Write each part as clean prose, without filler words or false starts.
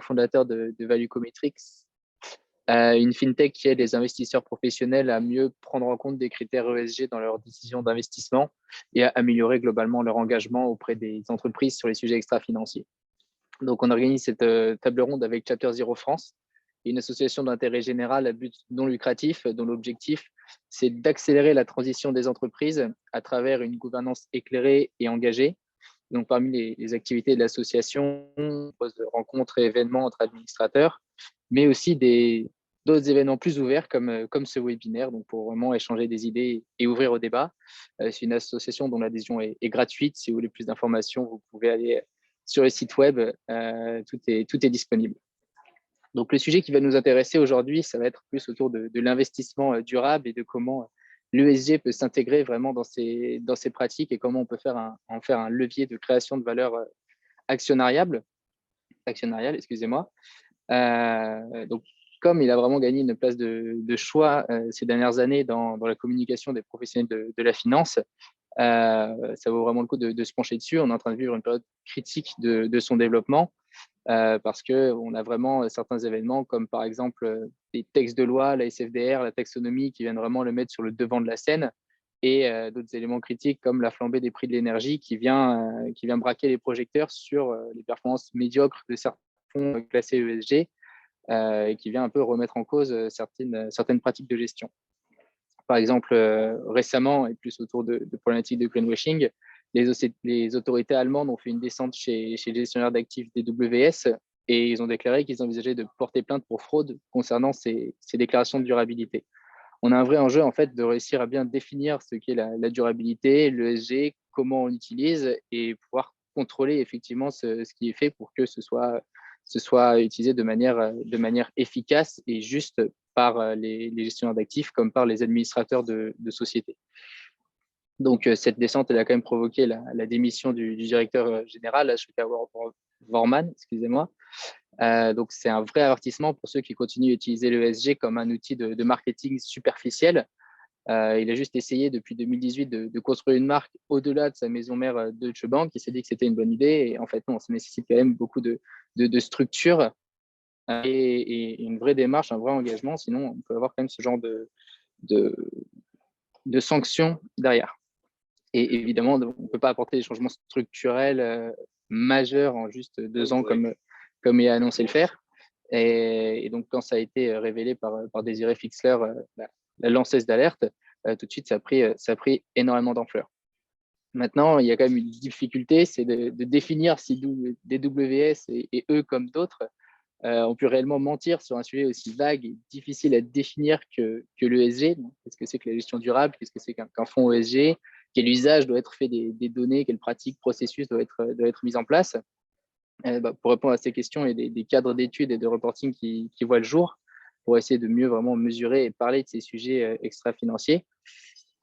fondateur de Valuecometrics, une fintech qui aide les investisseurs professionnels à mieux prendre en compte des critères ESG dans leurs décisions d'investissement et à améliorer globalement leur engagement auprès des entreprises sur les sujets extra-financiers. Donc, on organise cette table ronde avec Chapter Zero France, une association d'intérêt général à but non lucratif, dont l'objectif, c'est d'accélérer la transition des entreprises à travers une gouvernance éclairée et engagée. Donc, parmi les activités de l'association, on propose de rencontres et événements entre administrateurs, mais aussi d'autres événements plus ouverts comme ce webinaire, donc pour vraiment échanger des idées et ouvrir au débat. C'est une association dont l'adhésion est gratuite. Si vous voulez plus d'informations, vous pouvez aller sur le site web, tout est disponible. Donc, le sujet qui va nous intéresser aujourd'hui, ça va être plus autour de l'investissement durable et de comment l'ESG peut s'intégrer vraiment dans ces pratiques et comment on peut en faire un levier de création de valeur actionnariale, excusez-moi. Donc, comme il a vraiment gagné une place de choix ces dernières années dans la communication des professionnels de la finance, ça vaut vraiment le coup de se pencher dessus. On est en train de vivre une période critique de son développement parce qu'on a vraiment certains événements comme par exemple les textes de loi, la SFDR, la taxonomie qui viennent vraiment le mettre sur le devant de la scène et d'autres éléments critiques comme la flambée des prix de l'énergie qui vient braquer les projecteurs sur les performances médiocres de certains fonds classés ESG et qui vient un peu remettre en cause certaines pratiques de gestion. Par exemple, récemment, et plus autour de problématiques de greenwashing, les autorités allemandes ont fait une descente chez les gestionnaires d'actifs DWS et ils ont déclaré qu'ils envisageaient de porter plainte pour fraude concernant ces déclarations de durabilité. On a un vrai enjeu en fait de réussir à bien définir ce qu'est la durabilité, l'ESG, comment on l'utilise et pouvoir contrôler effectivement ce qui est fait pour que ce soit utilisé de manière efficace et juste par les gestionnaires d'actifs comme par les administrateurs de sociétés. Donc, cette descente, elle a quand même provoqué la démission du directeur général, Ashoka Worman, excusez-moi. Donc, c'est un vrai avertissement pour ceux qui continuent à utiliser l'ESG comme un outil de marketing superficiel. Il a juste essayé depuis 2018 de construire une marque au-delà de sa maison mère Deutsche Bank. Il s'est dit que c'était une bonne idée. Et en fait, non, ça nécessite quand même beaucoup de structure et une vraie démarche, un vrai engagement. Sinon, on peut avoir quand même ce genre de sanctions derrière. Et évidemment, on ne peut pas apporter des changements structurels majeurs en juste 2 ans comme il a annoncé le faire. Et donc, quand ça a été révélé par Désiré Fixler, la lanceuse d'alerte, tout de suite, ça a pris énormément d'ampleur. Maintenant, il y a quand même une difficulté, c'est de définir si DWS et eux, comme d'autres, ont pu réellement mentir sur un sujet aussi vague et difficile à définir que l'ESG. Qu'est-ce que c'est que la gestion durable? Qu'est-ce que c'est qu'un fonds ESG? Quel usage doit être fait des données? Quelles pratiques, processus doivent être mis en place? Pour répondre à ces questions, il y a des cadres d'études et de reporting qui voient le jour pour essayer de mieux vraiment mesurer et parler de ces sujets extra-financiers.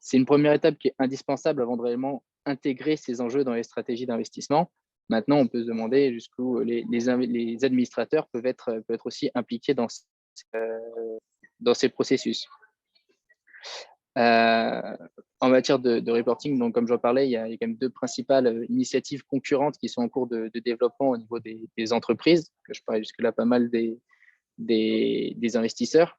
C'est une première étape qui est indispensable avant de réellement intégrer ces enjeux dans les stratégies d'investissement. Maintenant, on peut se demander jusqu'où les administrateurs peuvent être aussi impliqués dans ces processus. En matière de reporting, donc comme j'en parlais, il y a quand même 2 principales initiatives concurrentes qui sont en cours de développement au niveau des entreprises, que je parlais jusque-là pas mal des investisseurs.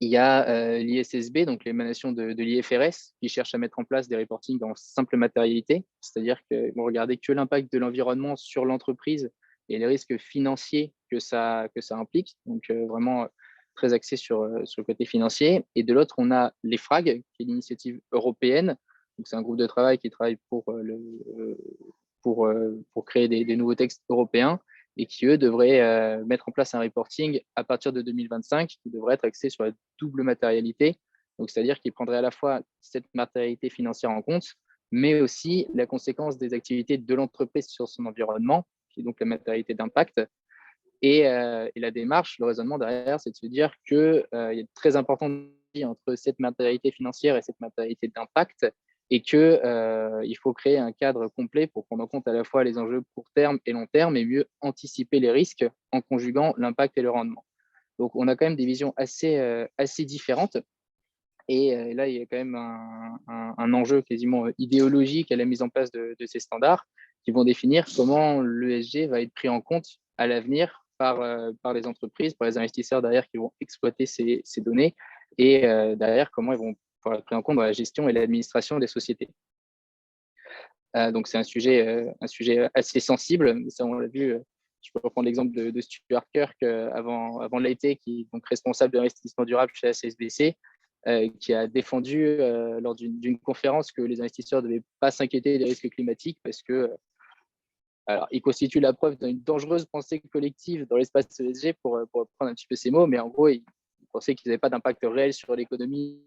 Il y a l'ISSB, donc l'émanation de l'IFRS, qui cherche à mettre en place des reportings en simple matérialité, c'est-à-dire qu'ils vont regarder que l'impact de l'environnement sur l'entreprise et les risques financiers que ça implique, donc vraiment très axé sur le côté financier. Et de l'autre, on a l'EFRAG, qui est l'initiative européenne, donc c'est un groupe de travail qui travaille pour créer des nouveaux textes européens et qui, eux, devraient mettre en place un reporting à partir de 2025 qui devrait être axé sur la double matérialité. Donc, c'est-à-dire qu'il prendrait à la fois cette matérialité financière en compte, mais aussi la conséquence des activités de l'entreprise sur son environnement, qui est donc la matérialité d'impact. Et la démarche, le raisonnement derrière, c'est de se dire qu'il y a très important entre cette matérialité financière et cette matérialité d'impact et qu'il faut créer un cadre complet pour prendre en compte à la fois les enjeux court terme et long terme et mieux anticiper les risques en conjuguant l'impact et le rendement. Donc, on a quand même des visions assez différentes. Et là, il y a quand même un enjeu quasiment idéologique à la mise en place de ces standards qui vont définir comment l'ESG va être pris en compte à l'avenir par les entreprises, par les investisseurs derrière qui vont exploiter ces données et derrière comment ils vont pouvoir être pris en compte dans la gestion et l'administration des sociétés. Donc c'est un sujet assez sensible. Ça, on l'a vu. Je peux reprendre l'exemple de Stuart Kirk avant l'été, qui est donc responsable de l'investissement durable chez HSBC, qui a défendu lors d'une conférence que les investisseurs ne devaient pas s'inquiéter des risques climatiques parce que alors, il constitue la preuve d'une dangereuse pensée collective dans l'espace ESG, pour reprendre un petit peu ces mots, mais en gros, il pensait qu'ils n'avaient pas d'impact réel sur l'économie.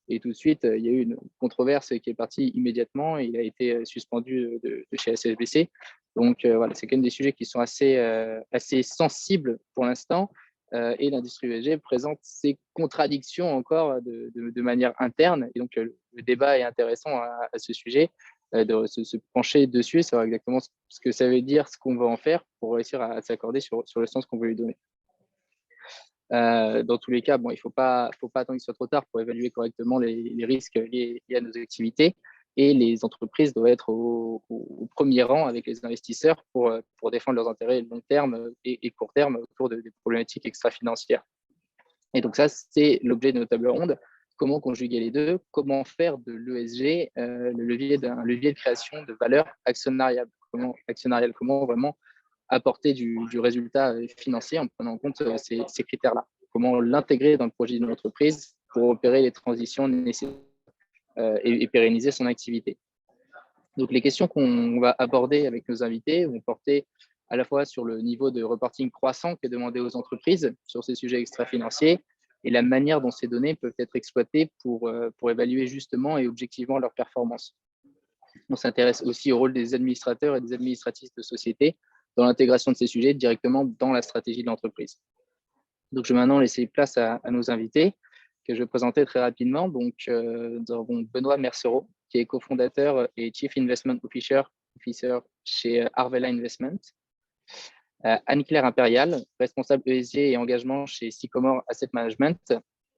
Et tout de suite, il y a eu une controverse qui est partie immédiatement et il a été suspendu de chez HSBC. Donc voilà, c'est quand même des sujets qui sont assez sensibles pour l'instant. Et l'industrie ESG présente ces contradictions encore de manière interne. Et donc le débat est intéressant à ce sujet, de se pencher dessus, savoir exactement ce que ça veut dire, ce qu'on va en faire pour réussir à s'accorder sur le sens qu'on veut lui donner. Dans tous les cas, bon, il ne faut pas attendre qu'il soit trop tard pour évaluer correctement les risques liés à nos activités. Et les entreprises doivent être au premier rang avec les investisseurs pour défendre leurs intérêts long terme et court terme autour des problématiques extra-financières. Et donc ça, c'est l'objet de nos tables rondes. Comment conjuguer les deux? Comment faire de l'ESG un levier de création de valeur actionnariale? Comment vraiment apporter du résultat financier en prenant en compte ces critères-là? Comment l'intégrer dans le projet d'une entreprise pour opérer les transitions nécessaires et pérenniser son activité? Donc, les questions qu'on va aborder avec nos invités vont porter à la fois sur le niveau de reporting croissant qui est demandé aux entreprises sur ces sujets extra-financiers et la manière dont ces données peuvent être exploitées pour évaluer justement et objectivement leur performance. On s'intéresse aussi au rôle des administrateurs et des administratifs de société dans l'intégration de ces sujets directement dans la stratégie de l'entreprise. Donc, je vais maintenant laisser place à nos invités que je vais présenter très rapidement. Donc, nous avons Benoît Mercereau, qui est cofondateur et Chief Investment Officer chez Arvela Investment. Anne-Claire Impérial, responsable ESG et engagement chez Sycomore Asset Management.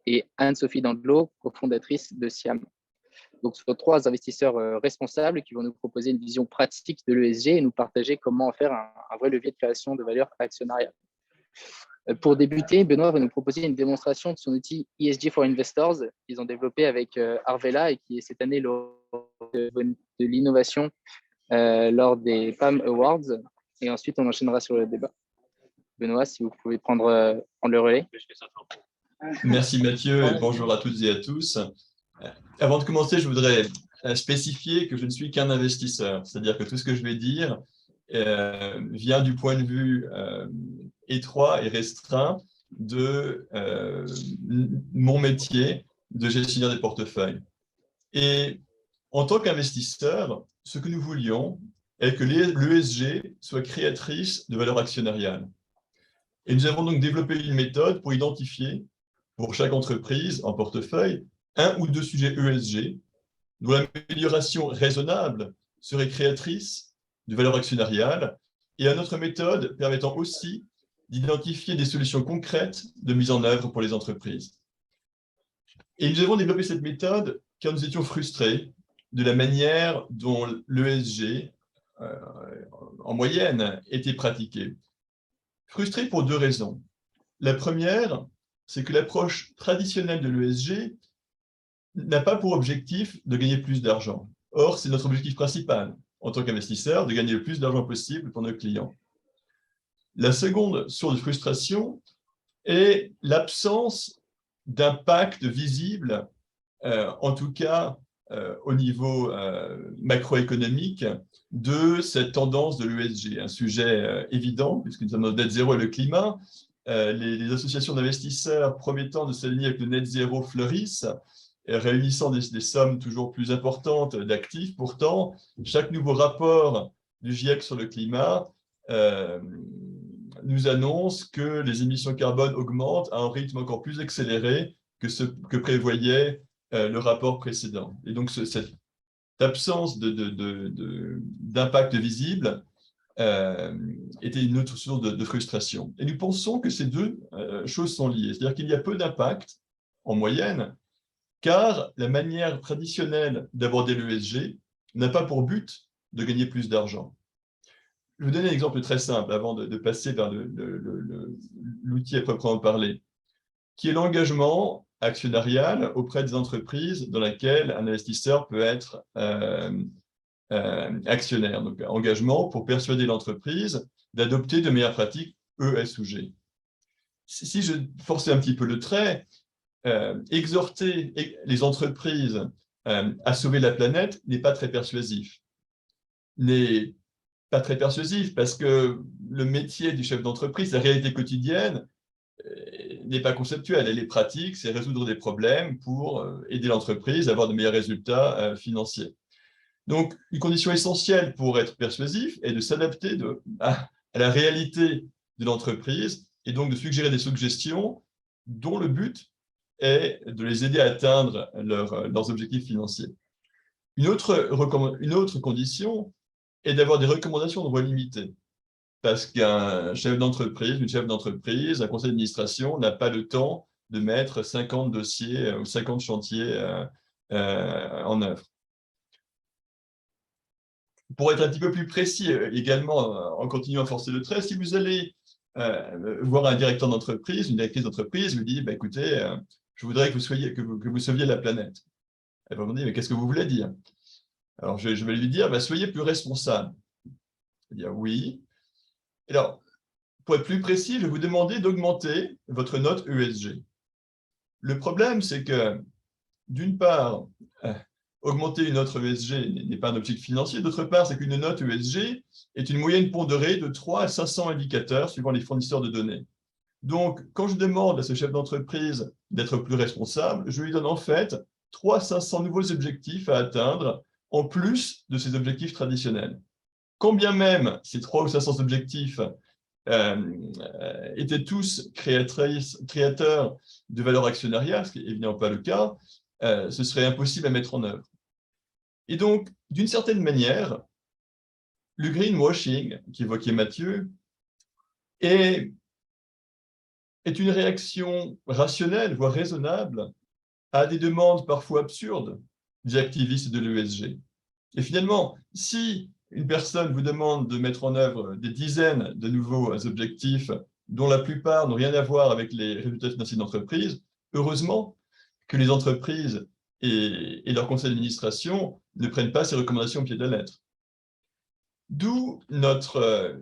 Et Anne-Sophie Dandelot, cofondatrice de Siam. Donc, ce sont trois investisseurs responsables qui vont nous proposer une vision pratique de l'ESG et nous partager comment en faire un vrai levier de création de valeur actionnariale. Pour débuter, Benoît va nous proposer une démonstration de son outil ESG for Investors qu'ils ont développé avec Arvela et qui est cette année lors de l'innovation lors des PAM Awards. Et ensuite, on enchaînera sur le débat. Benoît, si vous pouvez prendre le relais. Merci Mathieu et bonjour à toutes et à tous. Avant de commencer, je voudrais spécifier que je ne suis qu'un investisseur, c'est-à-dire que tout ce que je vais dire vient du point de vue étroit et restreint de mon métier de gestionnaire des portefeuilles. Et en tant qu'investisseur, ce que nous voulions est que l'ESG soit créatrice de valeur actionnariale. Et nous avons donc développé une méthode pour identifier, pour chaque entreprise en portefeuille, un ou deux sujets ESG dont l'amélioration raisonnable serait créatrice de valeur actionnariale et une autre méthode permettant aussi d'identifier des solutions concrètes de mise en œuvre pour les entreprises. Et nous avons développé cette méthode car nous étions frustrés de la manière dont l'ESG, en moyenne, était pratiqué. Frustrés pour deux raisons. La première, c'est que l'approche traditionnelle de l'ESG n'a pas pour objectif de gagner plus d'argent. Or, c'est notre objectif principal, en tant qu'investisseur, de gagner le plus d'argent possible pour nos clients. La seconde source de frustration est l'absence d'impact visible, en tout cas au niveau macroéconomique, de cette tendance de l'ESG. Un sujet évident, puisque nous sommes dans le net zéro et le climat. Les associations d'investisseurs promettant de s'aligner avec le net zéro fleurissent, réunissant des sommes toujours plus importantes d'actifs. Pourtant, chaque nouveau rapport du GIEC sur le climat nous annonce que les émissions carbone augmentent à un rythme encore plus accéléré que ce que prévoyait le rapport précédent. Et donc, cette absence d'impact visible était une autre source de frustration. Et nous pensons que ces deux choses sont liées. C'est-à-dire qu'il y a peu d'impact, en moyenne, car la manière traditionnelle d'aborder l'ESG n'a pas pour but de gagner plus d'argent. je vais donner un exemple très simple avant de passer vers l'outil à proprement parler, qui est l'engagement actionnarial auprès des entreprises dans laquelle un investisseur peut être actionnaire. Donc, engagement pour persuader l'entreprise d'adopter de meilleures pratiques ESG. Si je forçais un petit peu le trait, exhorter les entreprises à sauver la planète n'est pas très persuasif. N'est pas très persuasif parce que le métier du chef d'entreprise, la réalité quotidienne, n'est pas conceptuelle, elle est pratique, c'est résoudre des problèmes pour aider l'entreprise à avoir de meilleurs résultats financiers. Donc, une condition essentielle pour être persuasif est de s'adapter à la réalité de l'entreprise et donc de suggérer des suggestions dont le but est de les aider à atteindre leurs objectifs financiers. Une autre condition est d'avoir des recommandations de voie limitée. Parce qu'un chef d'entreprise, une chef d'entreprise, un conseil d'administration n'a pas le temps de mettre 50 dossiers ou 50 chantiers en œuvre. Pour être un petit peu plus précis également, en continuant à forcer le trait, si vous allez voir un directeur d'entreprise, une directrice d'entreprise, vous dit écoutez, je voudrais que vous sauviez la planète. Elle va me dire mais qu'est-ce que vous voulez dire? Alors je vais lui dire soyez plus responsable. Elle va dire oui. Alors, pour être plus précis, je vais vous demander d'augmenter votre note ESG. Le problème, c'est que, d'une part, augmenter une note ESG n'est pas un objectif financier. D'autre part, c'est qu'une note ESG est une moyenne pondérée de 3 à 500 indicateurs suivant les fournisseurs de données. Donc, quand je demande à ce chef d'entreprise d'être plus responsable, je lui donne en fait 3 à 500 nouveaux objectifs à atteindre en plus de ses objectifs traditionnels. Quand bien même ces 3 ou 500 objectifs étaient tous créateurs de valeur actionnariale, ce qui n'est évidemment pas le cas, ce serait impossible à mettre en œuvre. Et donc, d'une certaine manière, le greenwashing qu'évoquait Mathieu est une réaction rationnelle, voire raisonnable, à des demandes parfois absurdes des activistes de l'ESG. Et finalement, si une personne vous demande de mettre en œuvre des dizaines de nouveaux objectifs dont la plupart n'ont rien à voir avec les résultats financiers d'entreprise, heureusement que les entreprises et leur conseil d'administration ne prennent pas ces recommandations au pied de la lettre. D'où notre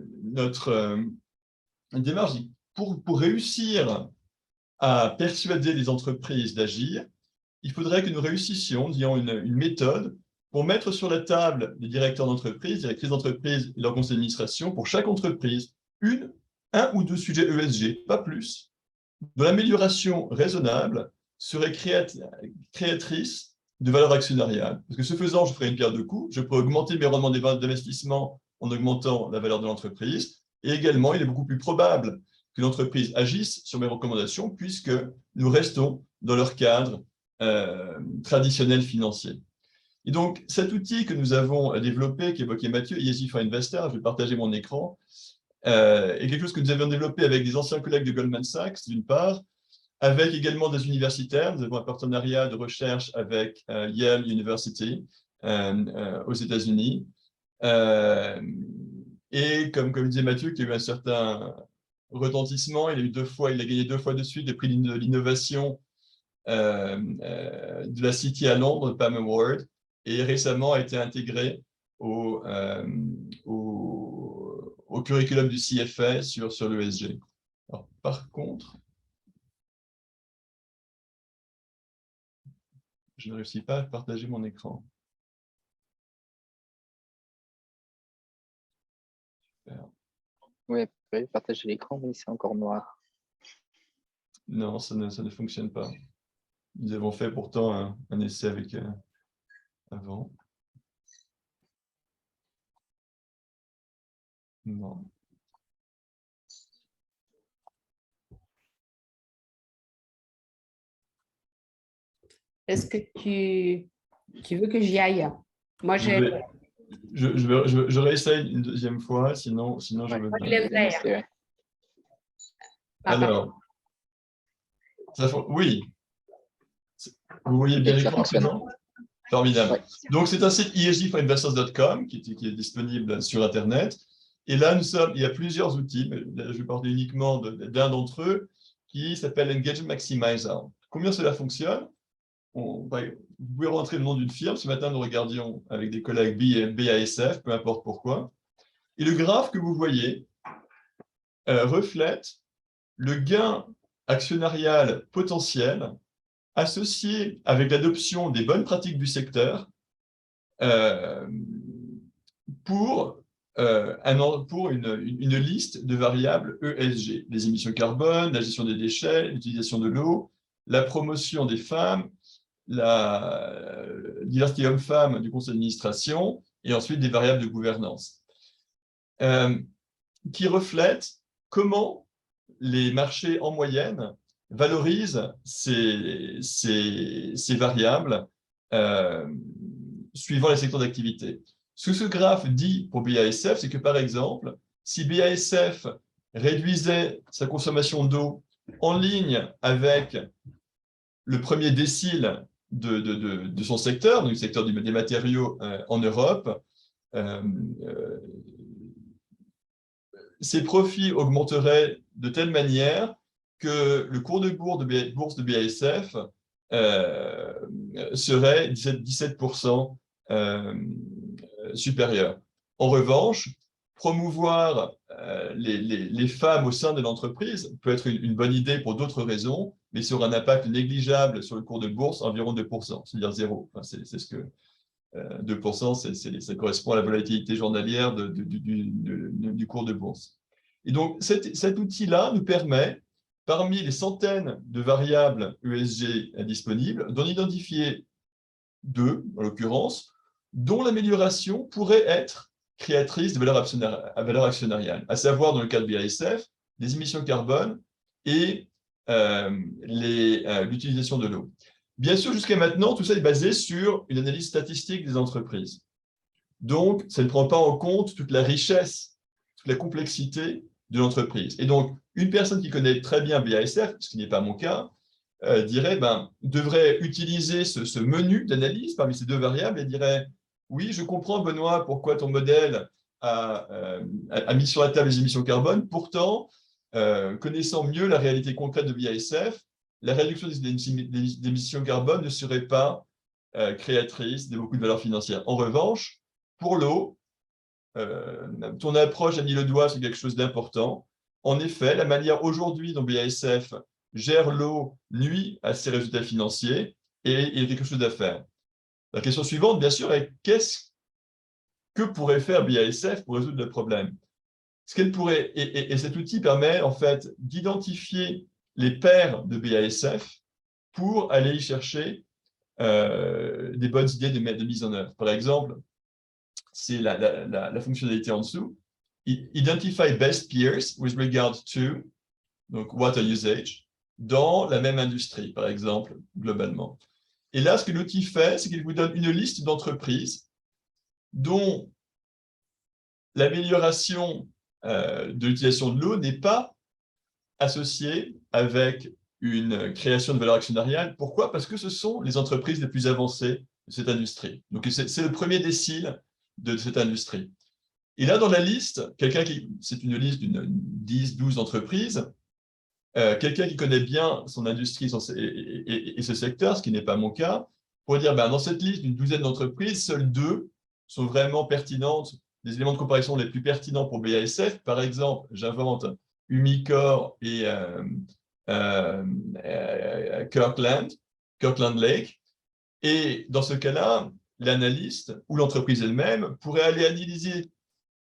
démarche. Pour réussir à persuader les entreprises d'agir, il faudrait que nous réussissions, disons, une méthode pour mettre sur la table des directeurs d'entreprise, directrices d'entreprise et leur conseil d'administration, pour chaque entreprise, un ou deux sujets ESG, pas plus, dont l'amélioration raisonnable serait créatrice de valeur actionnariale. Parce que ce faisant, je ferai une pierre deux coups, je pourrais augmenter mes rendements d'investissement en augmentant la valeur de l'entreprise, et également, il est beaucoup plus probable que l'entreprise agisse sur mes recommandations, puisque nous restons dans leur cadre traditionnel financier. Et donc, cet outil que nous avons développé, qu'évoquait Mathieu, ESG for Investors, je vais partager mon écran, est quelque chose que nous avions développé avec des anciens collègues de Goldman Sachs, d'une part, avec également des universitaires. Nous avons un partenariat de recherche avec Yale University aux États-Unis. Et comme disait Mathieu, qui a eu un certain retentissement, il a gagné 2 fois de suite le prix de l'innovation de la City à Londres, PAM Award, et récemment a été intégré au curriculum du CFA sur l'ESG. Alors, par contre, je ne réussis pas à partager mon écran. Super. Oui, partager l'écran, mais c'est encore noir. Non, ça ne fonctionne pas. Nous avons fait pourtant un essai avec avant. Non. Est-ce que tu veux que j'y aille? Moi, je réessaye une deuxième fois, sinon je veux bien. Alors, oui. Vous voyez bien l'écran maintenant? Formidable. Ouais. Donc, c'est un site esgforinvestors.com qui est disponible sur Internet. Et là, il y a plusieurs outils, mais là, je vais parler uniquement d'un d'entre eux, qui s'appelle Engagement Maximizer. Combien cela fonctionne? Vous pouvez rentrer le nom d'une firme. Ce matin, nous regardions avec des collègues BASF, peu importe pourquoi. Et le graphe que vous voyez reflète le gain actionnarial potentiel associé avec l'adoption des bonnes pratiques du secteur pour une liste de variables ESG, les émissions carbone, la gestion des déchets, l'utilisation de l'eau, la promotion des femmes, la diversité homme-femme du conseil d'administration, et ensuite des variables de gouvernance, qui reflètent comment les marchés en moyenne valorisent ces variables suivant les secteurs d'activité. Ce que ce graphe dit pour BASF, c'est que par exemple, si BASF réduisait sa consommation d'eau en ligne avec le premier décile de son secteur, donc le secteur des matériaux en Europe, ses profits augmenteraient de telle manière que le cours de bourse de BASF serait 17% supérieur. En revanche, promouvoir les femmes au sein de l'entreprise peut être une bonne idée pour d'autres raisons, mais sur un impact négligeable sur le cours de bourse, environ 2%, c'est-à-dire zéro. Enfin, c'est ce que 2%, ça correspond à la volatilité journalière du cours de bourse. Et donc, cet outil-là nous permet, parmi les centaines de variables ESG disponibles, d'en identifier 2, en l'occurrence, dont l'amélioration pourrait être créatrice de valeur actionnariale, à savoir, dans le cas de BASF, les émissions carbone et l'utilisation de l'eau. Bien sûr, jusqu'à maintenant, tout ça est basé sur une analyse statistique des entreprises. Donc, ça ne prend pas en compte toute la richesse, toute la complexité de l'entreprise. Et donc, une personne qui connaît très bien BASF, ce qui n'est pas mon cas, devrait utiliser ce menu d'analyse parmi ces 2 variables et dirait « Oui, je comprends, Benoît, pourquoi ton modèle a mis sur la table les émissions carbone. Pourtant, connaissant mieux la réalité concrète de BASF, la réduction des émissions carbone ne serait pas créatrice de beaucoup de valeur financière. En revanche, pour l'eau, ton approche a mis le doigt sur quelque chose d'important. En effet, la manière aujourd'hui dont BASF gère l'eau nuit à ses résultats financiers et il y a quelque chose à faire. La question suivante, bien sûr, est que pourrait faire BASF pour résoudre le problème? Ce qu'elle pourrait, et cet outil permet en fait d'identifier les pairs de BASF pour aller y chercher des bonnes idées de mise en œuvre. Par exemple, c'est la fonctionnalité en dessous. Identify best peers with regard to donc water usage dans la même industrie, par exemple, globalement. Et là, ce que l'outil fait, c'est qu'il vous donne une liste d'entreprises dont l'amélioration de l'utilisation de l'eau n'est pas associée avec une création de valeur actionnariale. Pourquoi? Parce que ce sont les entreprises les plus avancées de cette industrie. Donc, c'est le premier décile de cette industrie. Et là, dans la liste, c'est une liste d'une 10-12 entreprises, quelqu'un qui connaît bien son industrie et ce secteur, ce qui n'est pas mon cas, pourrait dire, dans cette liste d'une douzaine d'entreprises, seules 2 sont vraiment pertinentes, des éléments de comparaison les plus pertinents pour BASF. Par exemple, j'invente Umicore et Kirkland Lake. Et dans ce cas-là, l'analyste ou l'entreprise elle-même pourrait aller analyser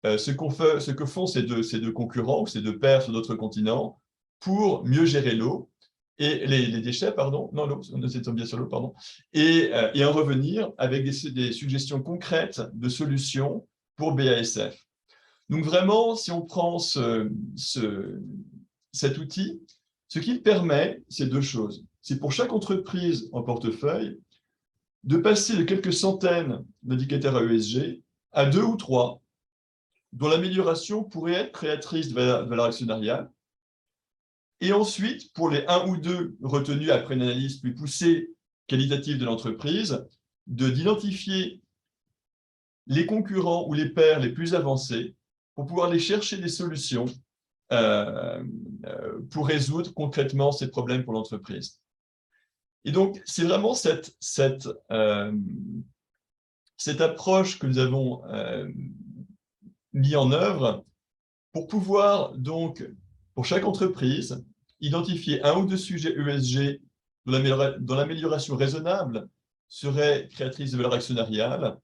ce que font ces deux concurrents ou ces 2 pairs sur d'autres continents pour mieux gérer l'eau et les déchets, pardon, non, l'eau, c'est bien sur l'eau, pardon, et en revenir avec des suggestions concrètes de solutions pour BASF. Donc vraiment, si on prend cet outil, ce qu'il permet, c'est 2 choses. C'est pour chaque entreprise en portefeuille de passer de quelques centaines d'indicateurs à ESG à 2 ou 3, dont l'amélioration pourrait être créatrice de valeur actionnariale. Et ensuite, pour les 1 ou 2 retenus après une analyse plus poussée qualitative de l'entreprise, d'identifier les concurrents ou les pairs les plus avancés pour pouvoir aller chercher des solutions pour résoudre concrètement ces problèmes pour l'entreprise. Et donc, c'est vraiment cette approche que nous avons mis en œuvre pour pouvoir, donc, pour chaque entreprise, identifier un ou deux sujets ESG dont l'amélioration raisonnable serait créatrice de valeur actionnariale,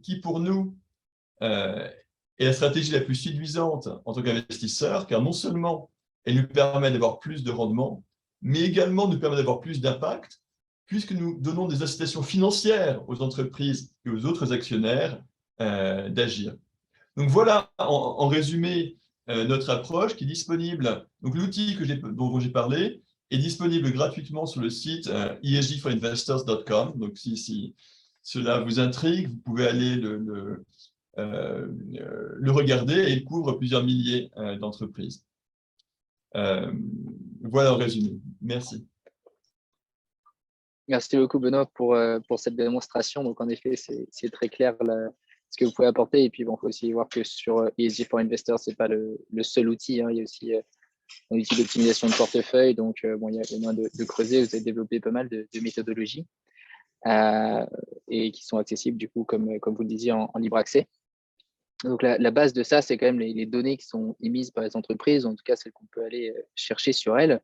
qui pour nous est la stratégie la plus séduisante en tant qu'investisseur, car non seulement elle nous permet d'avoir plus de rendement, mais également nous permet d'avoir plus d'impact, puisque nous donnons des incitations financières aux entreprises et aux autres actionnaires d'agir. Donc voilà, en résumé, notre approche qui est disponible. Donc l'outil dont j'ai parlé est disponible gratuitement sur le site esgforinvestors.com. Donc si cela vous intrigue, vous pouvez aller le regarder, et il couvre plusieurs milliers d'entreprises. Voilà en résumé. Merci. Merci beaucoup, Benoît, pour cette démonstration. Donc, en effet, c'est très clair ce que vous pouvez apporter. Et puis, bon, il faut aussi voir que sur ESG for Investors, ce n'est pas le seul outil. Hein. Il y a aussi un outil d'optimisation de portefeuille. Donc, bon, il y a moins de creuser. Vous avez développé pas mal de méthodologies et qui sont accessibles, du coup, comme vous le disiez, en libre accès. Donc, la base de ça, c'est quand même les données qui sont émises par les entreprises, en tout cas celles qu'on peut aller chercher sur elles.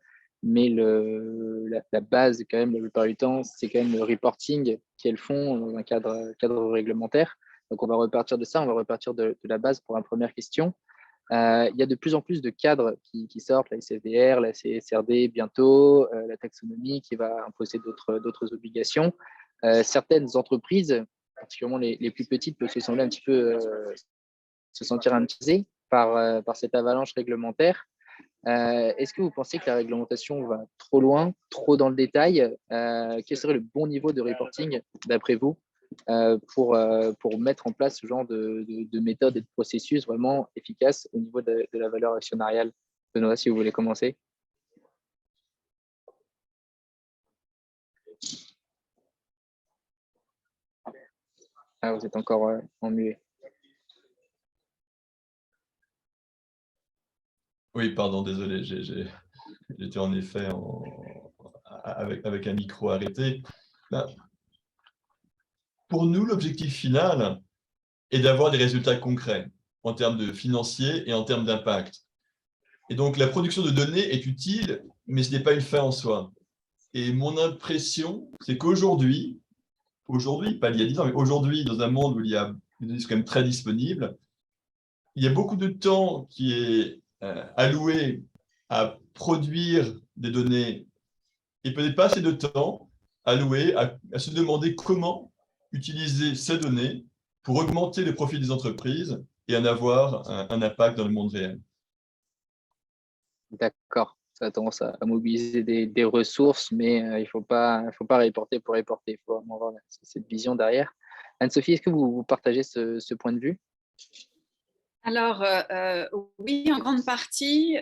Mais la base, quand même, la plupart du temps, c'est quand même le reporting qu'elles font dans un cadre réglementaire. Donc, on va repartir de ça, on va repartir de la base pour une première question. Il y a de plus en plus de cadres qui sortent, la SFDR, la CSRD bientôt, la taxonomie qui va imposer d'autres obligations. Certaines entreprises, particulièrement les plus petites, peuvent se sembler un petit peu se sentir intimidées par cette avalanche réglementaire. Est-ce que vous pensez que la réglementation va trop loin, trop dans le détail? Quel serait le bon niveau de reporting, d'après vous, pour mettre en place ce genre de méthode et de processus vraiment efficace au niveau de la valeur actionnariale? Benoît, si vous voulez commencer. Ah, vous êtes encore en muet. Oui, pardon, désolé, j'étais en effet avec un micro arrêté. Pour nous, l'objectif final est d'avoir des résultats concrets en termes de financiers et en termes d'impact. Et donc, la production de données est utile, mais ce n'est pas une fin en soi. Et mon impression, c'est qu'aujourd'hui, pas il y a 10 ans, mais aujourd'hui, dans un monde où il y a des données quand même très disponibles, il y a beaucoup de temps qui est alloué à produire des données et peut-être pas assez de temps alloué à se demander comment utiliser ces données pour augmenter les profits des entreprises et en avoir un impact dans le monde réel. D'accord. Ça a tendance à mobiliser des ressources, mais il ne faut pas reporter pour reporter. Il faut vraiment avoir cette vision derrière. Anne-Sophie, est-ce que vous partagez ce point de vue? Alors, oui, en grande partie.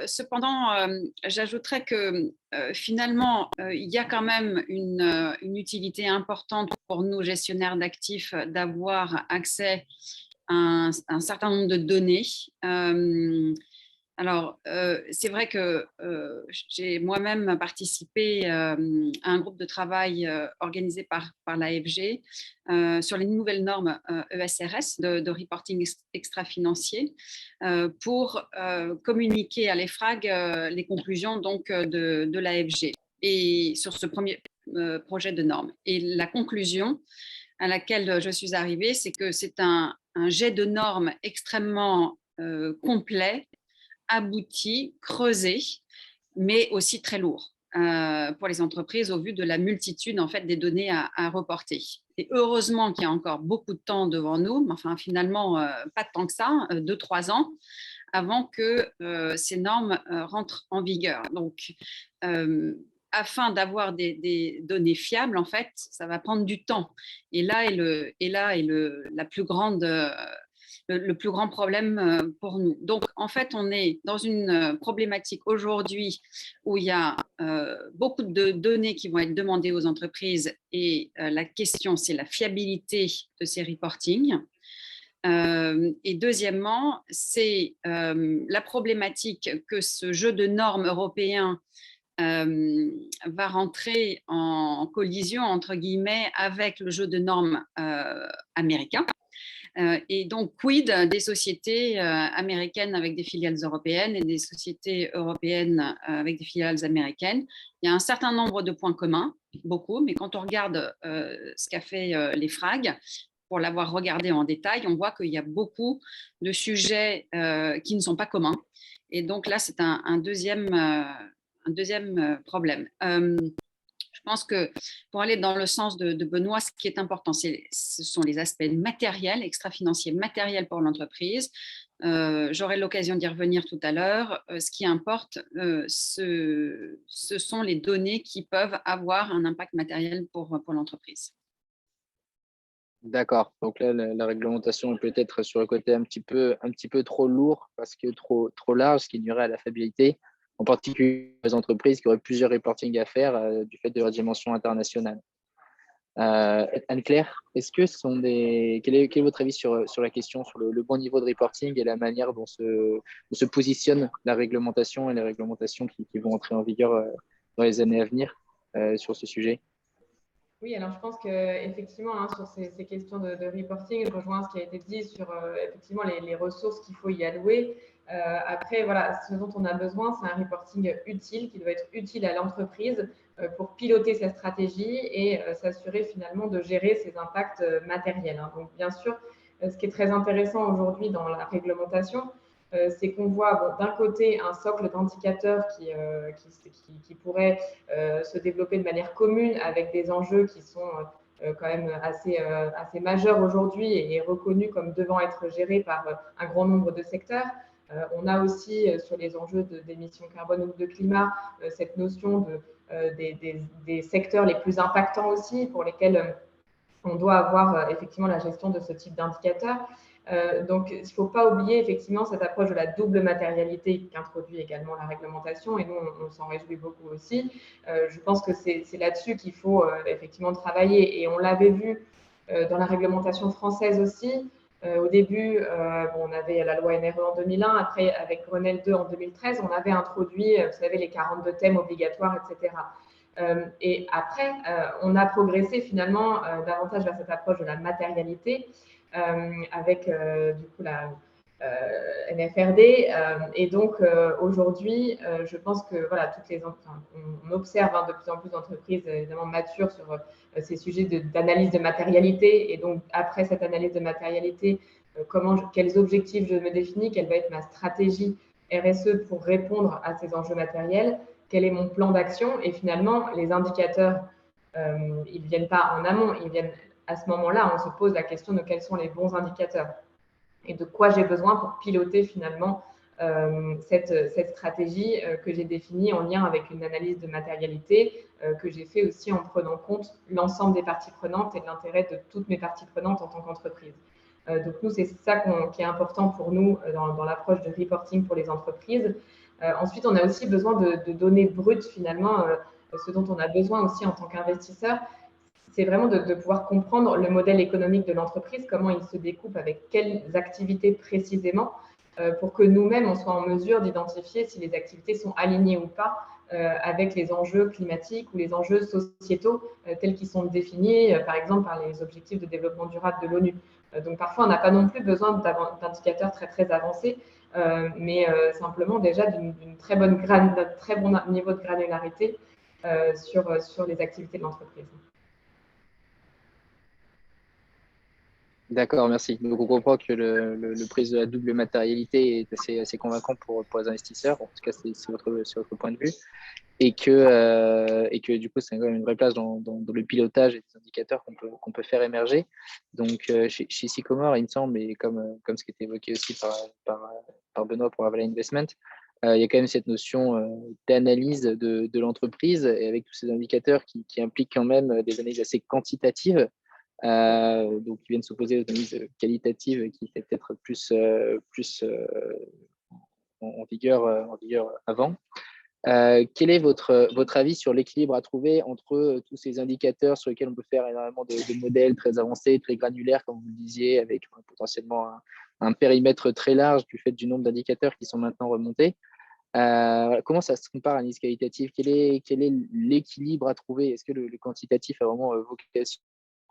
Cependant, j'ajouterais que finalement, il y a quand même une utilité importante pour nous, gestionnaires d'actifs, d'avoir accès à un certain nombre de données. Alors, c'est vrai que j'ai moi-même participé à un groupe de travail organisé par l'AFG sur les nouvelles normes ESRS de reporting extra-financier pour communiquer à l'EFRAG les conclusions donc, de l'AFG et sur ce premier projet de normes. Et la conclusion à laquelle je suis arrivée, c'est que c'est un jet de normes extrêmement complet, abouti, creusé, mais aussi très lourd pour les entreprises au vu de la multitude en fait, des données à reporter. Et heureusement qu'il y a encore beaucoup de temps devant nous, mais enfin finalement pas tant que ça, 2-3 ans, avant que ces normes rentrent en vigueur. Donc, afin d'avoir des données fiables, en fait, ça va prendre du temps. Et là est la plus grande... le plus grand problème pour nous. Donc, en fait, on est dans une problématique aujourd'hui où il y a beaucoup de données qui vont être demandées aux entreprises et la question, c'est la fiabilité de ces reportings. Et deuxièmement, c'est la problématique que ce jeu de normes européen va rentrer en collision, entre guillemets, avec le jeu de normes américain. Et donc, quid des sociétés américaines avec des filiales européennes et des sociétés européennes avec des filiales américaines? Il y a un certain nombre de points communs, beaucoup, mais quand on regarde ce qu'a fait les FRAG, pour l'avoir regardé en détail, on voit qu'il y a beaucoup de sujets qui ne sont pas communs. Et donc là, c'est un deuxième problème. Je pense que pour aller dans le sens de Benoît, ce qui est important, ce sont les aspects matériels, extra-financiers matériels pour l'entreprise. J'aurai l'occasion d'y revenir tout à l'heure. Ce qui importe, ce sont les données qui peuvent avoir un impact matériel pour l'entreprise. D'accord. Donc là, la réglementation est peut-être sur le côté un petit peu trop lourd, parce que trop large, ce qui nuirait à la fiabilité, en particulier les entreprises qui auraient plusieurs reporting à faire du fait de leur dimension internationale. Anne-Claire, est-ce que quel est votre avis sur la question, sur le bon niveau de reporting et la manière dont se positionne la réglementation et les réglementations qui vont entrer en vigueur dans les années à venir sur ce sujet? Oui, alors je pense qu'effectivement, sur ces questions de reporting, je rejoins ce qui a été dit sur effectivement les ressources qu'il faut y allouer. Après, voilà, ce dont on a besoin, c'est un reporting utile, qui doit être utile à l'entreprise pour piloter sa stratégie et s'assurer finalement de gérer ses impacts matériels. Donc, bien sûr, ce qui est très intéressant aujourd'hui dans la réglementation, c'est qu'on voit d'un côté un socle d'indicateurs qui pourrait se développer de manière commune avec des enjeux qui sont quand même assez majeurs aujourd'hui et reconnus comme devant être gérés par un grand nombre de secteurs. On a aussi sur les enjeux d'émissions carbone ou de climat cette notion des secteurs les plus impactants aussi pour lesquels on doit avoir effectivement la gestion de ce type d'indicateurs. Donc, il ne faut pas oublier effectivement cette approche de la double matérialité qu'introduit également la réglementation et nous, on s'en réjouit beaucoup aussi. Je pense que c'est là-dessus qu'il faut effectivement travailler et on l'avait vu dans la réglementation française aussi. Au début, on avait la loi NRE en 2001, après avec Grenelle 2 en 2013, on avait introduit, vous savez, les 42 thèmes obligatoires, etc. Et après, on a progressé finalement davantage vers cette approche de la matérialité avec du coup la NFRD. Et donc aujourd'hui, je pense que voilà, on observe de plus en plus d'entreprises évidemment matures sur ces sujets d'analyse de matérialité. Et donc après cette analyse de matérialité, quels objectifs je me définis, quelle va être ma stratégie RSE pour répondre à ces enjeux matériels, quel est mon plan d'action. Et finalement, les indicateurs, ils ne viennent pas en amont, ils viennent à ce moment-là, on se pose la question de quels sont les bons indicateurs et de quoi j'ai besoin pour piloter finalement cette stratégie que j'ai définie en lien avec une analyse de matérialité que j'ai fait aussi en prenant compte l'ensemble des parties prenantes et de l'intérêt de toutes mes parties prenantes en tant qu'entreprise. Donc nous, c'est ça qui est important pour nous dans l'approche de reporting pour les entreprises. Ensuite, on a aussi besoin de données brutes finalement, ce dont on a besoin aussi en tant qu'investisseur, c'est vraiment de pouvoir comprendre le modèle économique de l'entreprise, comment il se découpe, avec quelles activités précisément, pour que nous-mêmes, on soit en mesure d'identifier si les activités sont alignées ou pas avec les enjeux climatiques ou les enjeux sociétaux tels qu'ils sont définis, par exemple, par les objectifs de développement durable de l'ONU. Donc, parfois, on n'a pas non plus besoin d'indicateurs très, très avancés, mais simplement déjà d'un très bon niveau de granularité sur les activités de l'entreprise. D'accord, merci. Donc, on comprend que le prix de la double matérialité est assez convaincant pour les investisseurs. En tout cas, c'est votre point de vue. Et que du coup, c'est quand même une vraie place dans le pilotage et des indicateurs qu'on peut faire émerger. Donc, chez Sycomore, il me semble, et comme ce qui était évoqué aussi par Benoît pour Avala Investment, il y a quand même cette notion d'analyse de l'entreprise et avec tous ces indicateurs qui impliquent quand même des analyses assez quantitatives. Donc, qui viennent s'opposer aux analyses qualitatives qui étaient peut-être plus en vigueur avant. Quel est votre avis sur l'équilibre à trouver entre tous ces indicateurs sur lesquels on peut faire énormément de modèles très avancés, très granulaires, comme vous le disiez, avec potentiellement un périmètre très large du fait du nombre d'indicateurs qui sont maintenant remontés. Comment ça se compare à l'analyse qualitative? Quel est l'équilibre à trouver? Est-ce que le quantitatif a vraiment vocation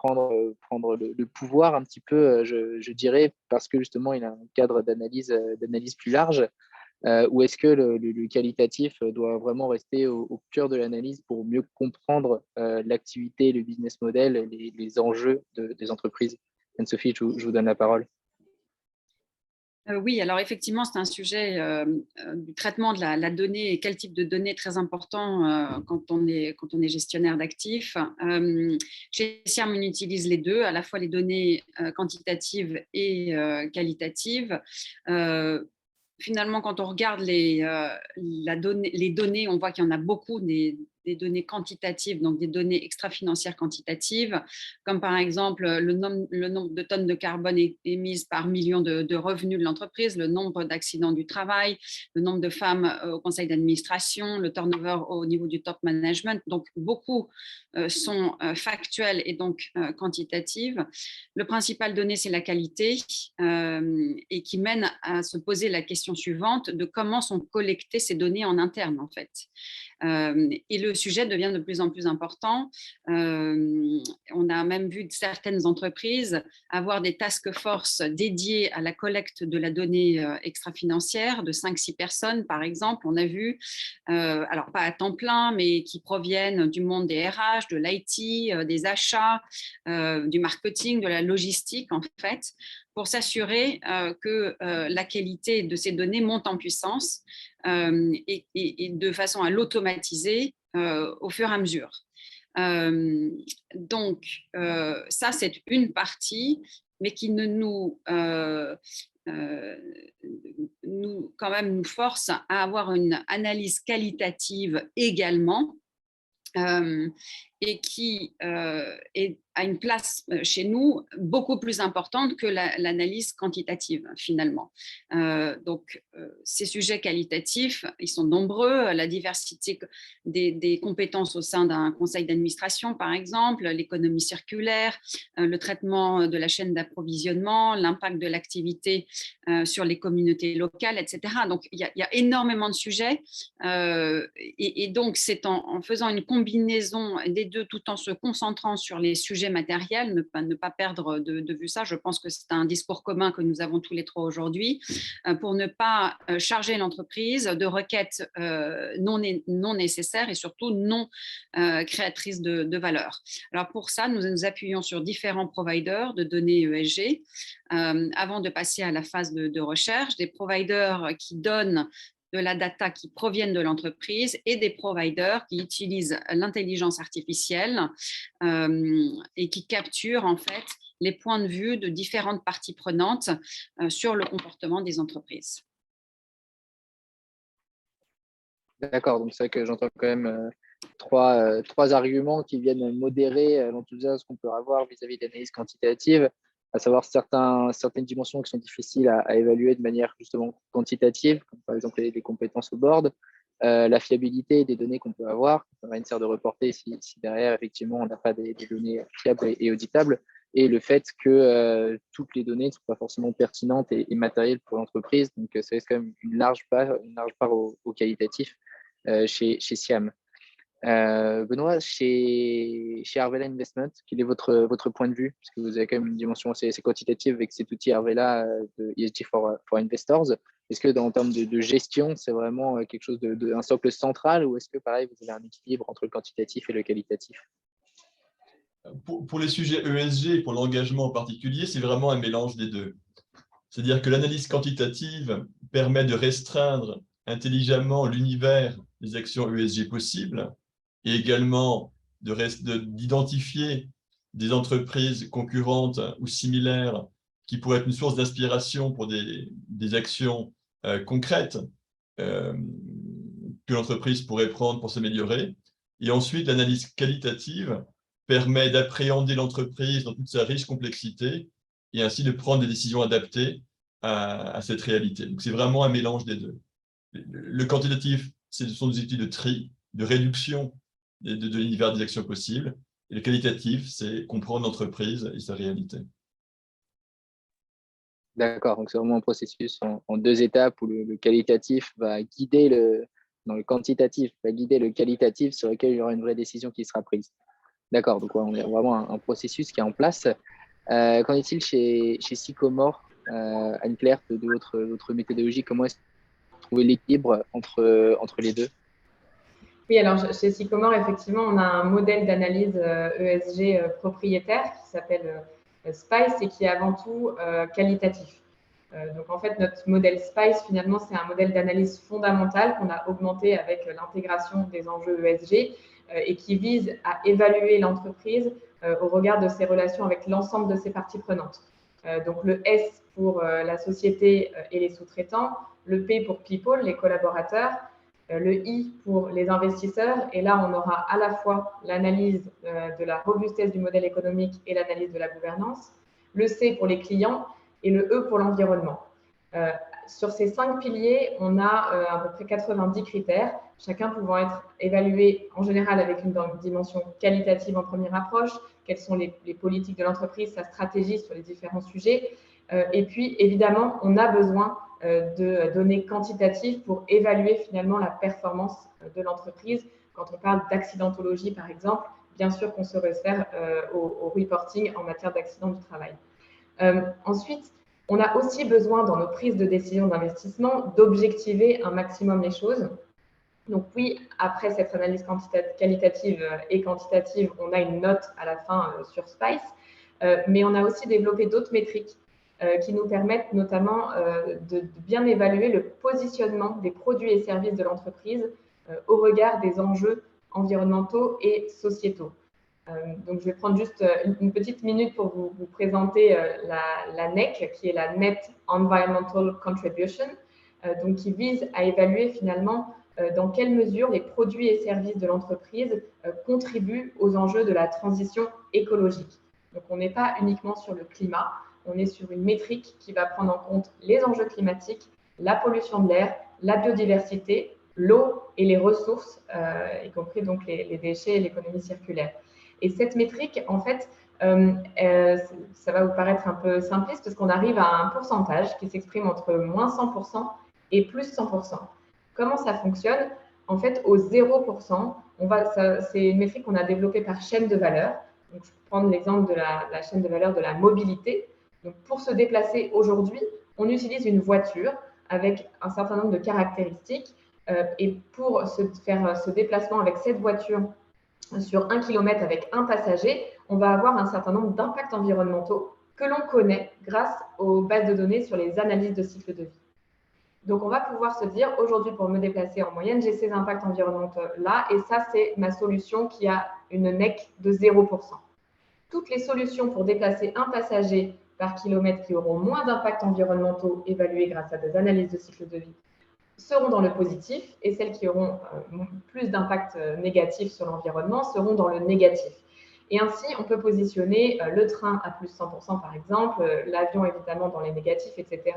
à prendre le pouvoir un petit peu, je dirais, parce que justement il a un cadre d'analyse plus large, ou est-ce que le qualitatif doit vraiment rester au cœur de l'analyse pour mieux comprendre l'activité, le business model, les enjeux des entreprises? Anne-Sophie, je vous donne la parole. Oui, alors effectivement, c'est un sujet du traitement de la donnée et quel type de données très important quand on est gestionnaire d'actifs. Chez SIAM, on utilise les deux, à la fois les données quantitatives et qualitatives. Finalement, quand on regarde les données, on voit qu'il y en a beaucoup des données quantitatives, donc des données extra-financières quantitatives, comme par exemple le nombre de tonnes de carbone émises par million de revenus de l'entreprise, le nombre d'accidents du travail, le nombre de femmes au conseil d'administration, le turnover au niveau du top management. Donc, beaucoup sont factuelles et donc quantitatives. Le principal donné, c'est la qualité et qui mène à se poser la question suivante de comment sont collectées ces données en interne, en fait. Et le sujet devient de plus en plus important. On a même vu certaines entreprises avoir des task force dédiées à la collecte de la donnée extra-financière de 5-6 personnes, par exemple. On a vu, alors pas à temps plein, mais qui proviennent du monde des RH, de l'IT, des achats, du marketing, de la logistique, en fait, pour s'assurer que la qualité de ces données monte en puissance et de façon à l'automatiser au fur et à mesure. Donc, ça, c'est une partie, mais qui ne nous quand même nous force à avoir une analyse qualitative également. Et qui a une place chez nous beaucoup plus importante que l'analyse quantitative, finalement. Donc, ces sujets qualitatifs, ils sont nombreux. La diversité des compétences au sein d'un conseil d'administration, par exemple, l'économie circulaire, le traitement de la chaîne d'approvisionnement, l'impact de l'activité sur les communautés locales, etc. Donc, il y a énormément de sujets. Et donc, c'est en faisant une combinaison des deux, tout en se concentrant sur les sujets matériels, ne pas perdre de vue ça. Je pense que c'est un discours commun que nous avons tous les trois aujourd'hui, pour ne pas charger l'entreprise de requêtes non nécessaires et surtout non créatrices de valeur. Alors pour ça, nous nous appuyons sur différents providers de données ESG avant de passer à la phase de recherche, des providers qui donnent de la data qui proviennent de l'entreprise et des providers qui utilisent l'intelligence artificielle et qui capturent en fait les points de vue de différentes parties prenantes sur le comportement des entreprises. D'accord, donc c'est vrai que j'entends quand même trois arguments qui viennent modérer l'enthousiasme qu'on peut avoir vis-à-vis de l'analyse quantitative, à savoir certaines dimensions qui sont difficiles à évaluer de manière justement quantitative, comme par exemple les compétences au board, la fiabilité des données qu'on peut avoir, ça va nécessaire de reporter si derrière, effectivement, on n'a pas des données fiables et auditables, et le fait que toutes les données ne sont pas forcément pertinentes et matérielles pour l'entreprise. Donc, ça laisse quand même une large part au qualitatif chez SIAM. Benoît, chez Arvela Investment, quel est votre point de vue? Parce que vous avez quand même une dimension assez quantitative avec cet outil Arvela de ESG for Investors. Est-ce que en termes de gestion, c'est vraiment quelque chose un socle central, ou est-ce que pareil, vous avez un équilibre entre le quantitatif et le qualitatif? Pour les sujets ESG et pour l'engagement en particulier, c'est vraiment un mélange des deux. C'est-à-dire que l'analyse quantitative permet de restreindre intelligemment l'univers des actions ESG possibles et également d'identifier des entreprises concurrentes ou similaires qui pourraient être une source d'inspiration pour des actions concrètes que l'entreprise pourrait prendre pour s'améliorer. Et ensuite, l'analyse qualitative permet d'appréhender l'entreprise dans toute sa riche complexité et ainsi de prendre des décisions adaptées à cette réalité. Donc, c'est vraiment un mélange des deux. Le quantitatif ce sont des outils de tri, de réduction de l'univers des actions possibles. Et le qualitatif, c'est comprendre l'entreprise et sa réalité. D'accord, donc c'est vraiment un processus en 2 étapes où le qualitatif va guider dans le quantitatif, va guider le qualitatif sur lequel il y aura une vraie décision qui sera prise. D'accord, donc ouais, on a vraiment un processus qui est en place. Qu'en est-il chez Sycomore, Anne-Claire, de votre méthodologie, comment est-ce que vous trouvez l'équilibre entre les deux? Oui, alors chez Sycomore, effectivement, on a un modèle d'analyse ESG propriétaire qui s'appelle SPICE et qui est avant tout qualitatif. Donc, en fait, notre modèle SPICE, finalement, c'est un modèle d'analyse fondamentale qu'on a augmenté avec l'intégration des enjeux ESG et qui vise à évaluer l'entreprise au regard de ses relations avec l'ensemble de ses parties prenantes. Donc, le S pour la société et les sous-traitants, le P pour people, les collaborateurs, le I pour les investisseurs. Et là, on aura à la fois l'analyse de la robustesse du modèle économique et l'analyse de la gouvernance, le C pour les clients et le E pour l'environnement. Sur ces 5 piliers, on a à peu près 90 critères, chacun pouvant être évalué en général avec une dimension qualitative en première approche, quelles sont les politiques de l'entreprise, sa stratégie sur les différents sujets. Et puis, évidemment, on a besoin de données quantitatives pour évaluer finalement la performance de l'entreprise. Quand on parle d'accidentologie, par exemple, bien sûr qu'on se réfère au reporting en matière d'accident du travail. Ensuite, on a aussi besoin dans nos prises de décision d'investissement d'objectiver un maximum les choses. Donc oui, après cette analyse qualitative et quantitative, on a une note à la fin sur SPICE, mais on a aussi développé d'autres métriques qui nous permettent notamment de bien évaluer le positionnement des produits et services de l'entreprise au regard des enjeux environnementaux et sociétaux. Donc, je vais prendre juste une petite minute pour vous présenter la NEC, qui est la Net Environmental Contribution, donc qui vise à évaluer finalement dans quelle mesure les produits et services de l'entreprise contribuent aux enjeux de la transition écologique. Donc, on n'est pas uniquement sur le climat, on est sur une métrique qui va prendre en compte les enjeux climatiques, la pollution de l'air, la biodiversité, l'eau et les ressources, y compris donc les déchets et l'économie circulaire. Et cette métrique, en fait, ça va vous paraître un peu simpliste parce qu'on arrive à un pourcentage qui s'exprime entre moins 100% et plus 100%. Comment ça fonctionne? En fait, au 0%, c'est une métrique qu'on a développée par chaîne de valeur. Donc, je vais prendre l'exemple de la chaîne de valeur de la mobilité. Donc, pour se déplacer aujourd'hui, on utilise une voiture avec un certain nombre de caractéristiques. Et pour faire ce déplacement avec cette voiture sur 1 km avec un passager, on va avoir un certain nombre d'impacts environnementaux que l'on connaît grâce aux bases de données sur les analyses de cycle de vie. Donc, on va pouvoir se dire, aujourd'hui, pour me déplacer en moyenne, j'ai ces impacts environnementaux-là, et ça, c'est ma solution qui a une NEC de 0%. Toutes les solutions pour déplacer un passager par kilomètre qui auront moins d'impacts environnementaux évalués grâce à des analyses de cycle de vie seront dans le positif, et celles qui auront plus d'impact négatif sur l'environnement seront dans le négatif. Et ainsi, on peut positionner le train à plus 100% par exemple, l'avion évidemment dans les négatifs, etc.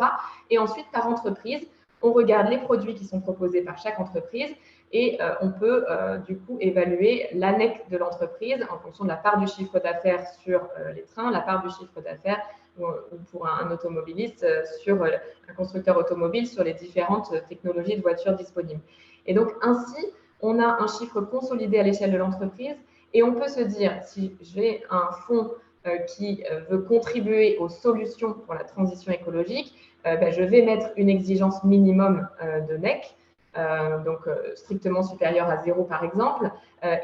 Et ensuite, par entreprise, on regarde les produits qui sont proposés par chaque entreprise et on peut du coup évaluer l'ANEC de l'entreprise en fonction de la part du chiffre d'affaires sur les trains, la part du chiffre d'affaires ou pour un automobiliste sur un constructeur automobile sur les différentes technologies de voitures disponibles. Et donc ainsi, on a un chiffre consolidé à l'échelle de l'entreprise et on peut se dire, si j'ai un fonds qui veut contribuer aux solutions pour la transition écologique, je vais mettre une exigence minimum de NEC, donc strictement supérieure à 0 par exemple.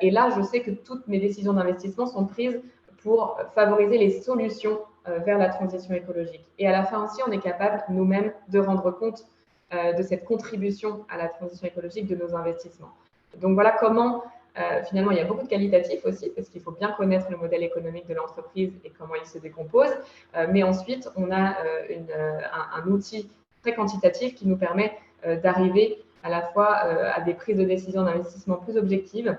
Et là, je sais que toutes mes décisions d'investissement sont prises pour favoriser les solutions vers la transition écologique. Et à la fin aussi, on est capable nous-mêmes de rendre compte de cette contribution à la transition écologique de nos investissements. Donc voilà comment, finalement, il y a beaucoup de qualitatifs aussi, parce qu'il faut bien connaître le modèle économique de l'entreprise et comment il se décompose. Mais ensuite, on a un outil très quantitatif qui nous permet d'arriver à la fois à des prises de décision d'investissement plus objectives,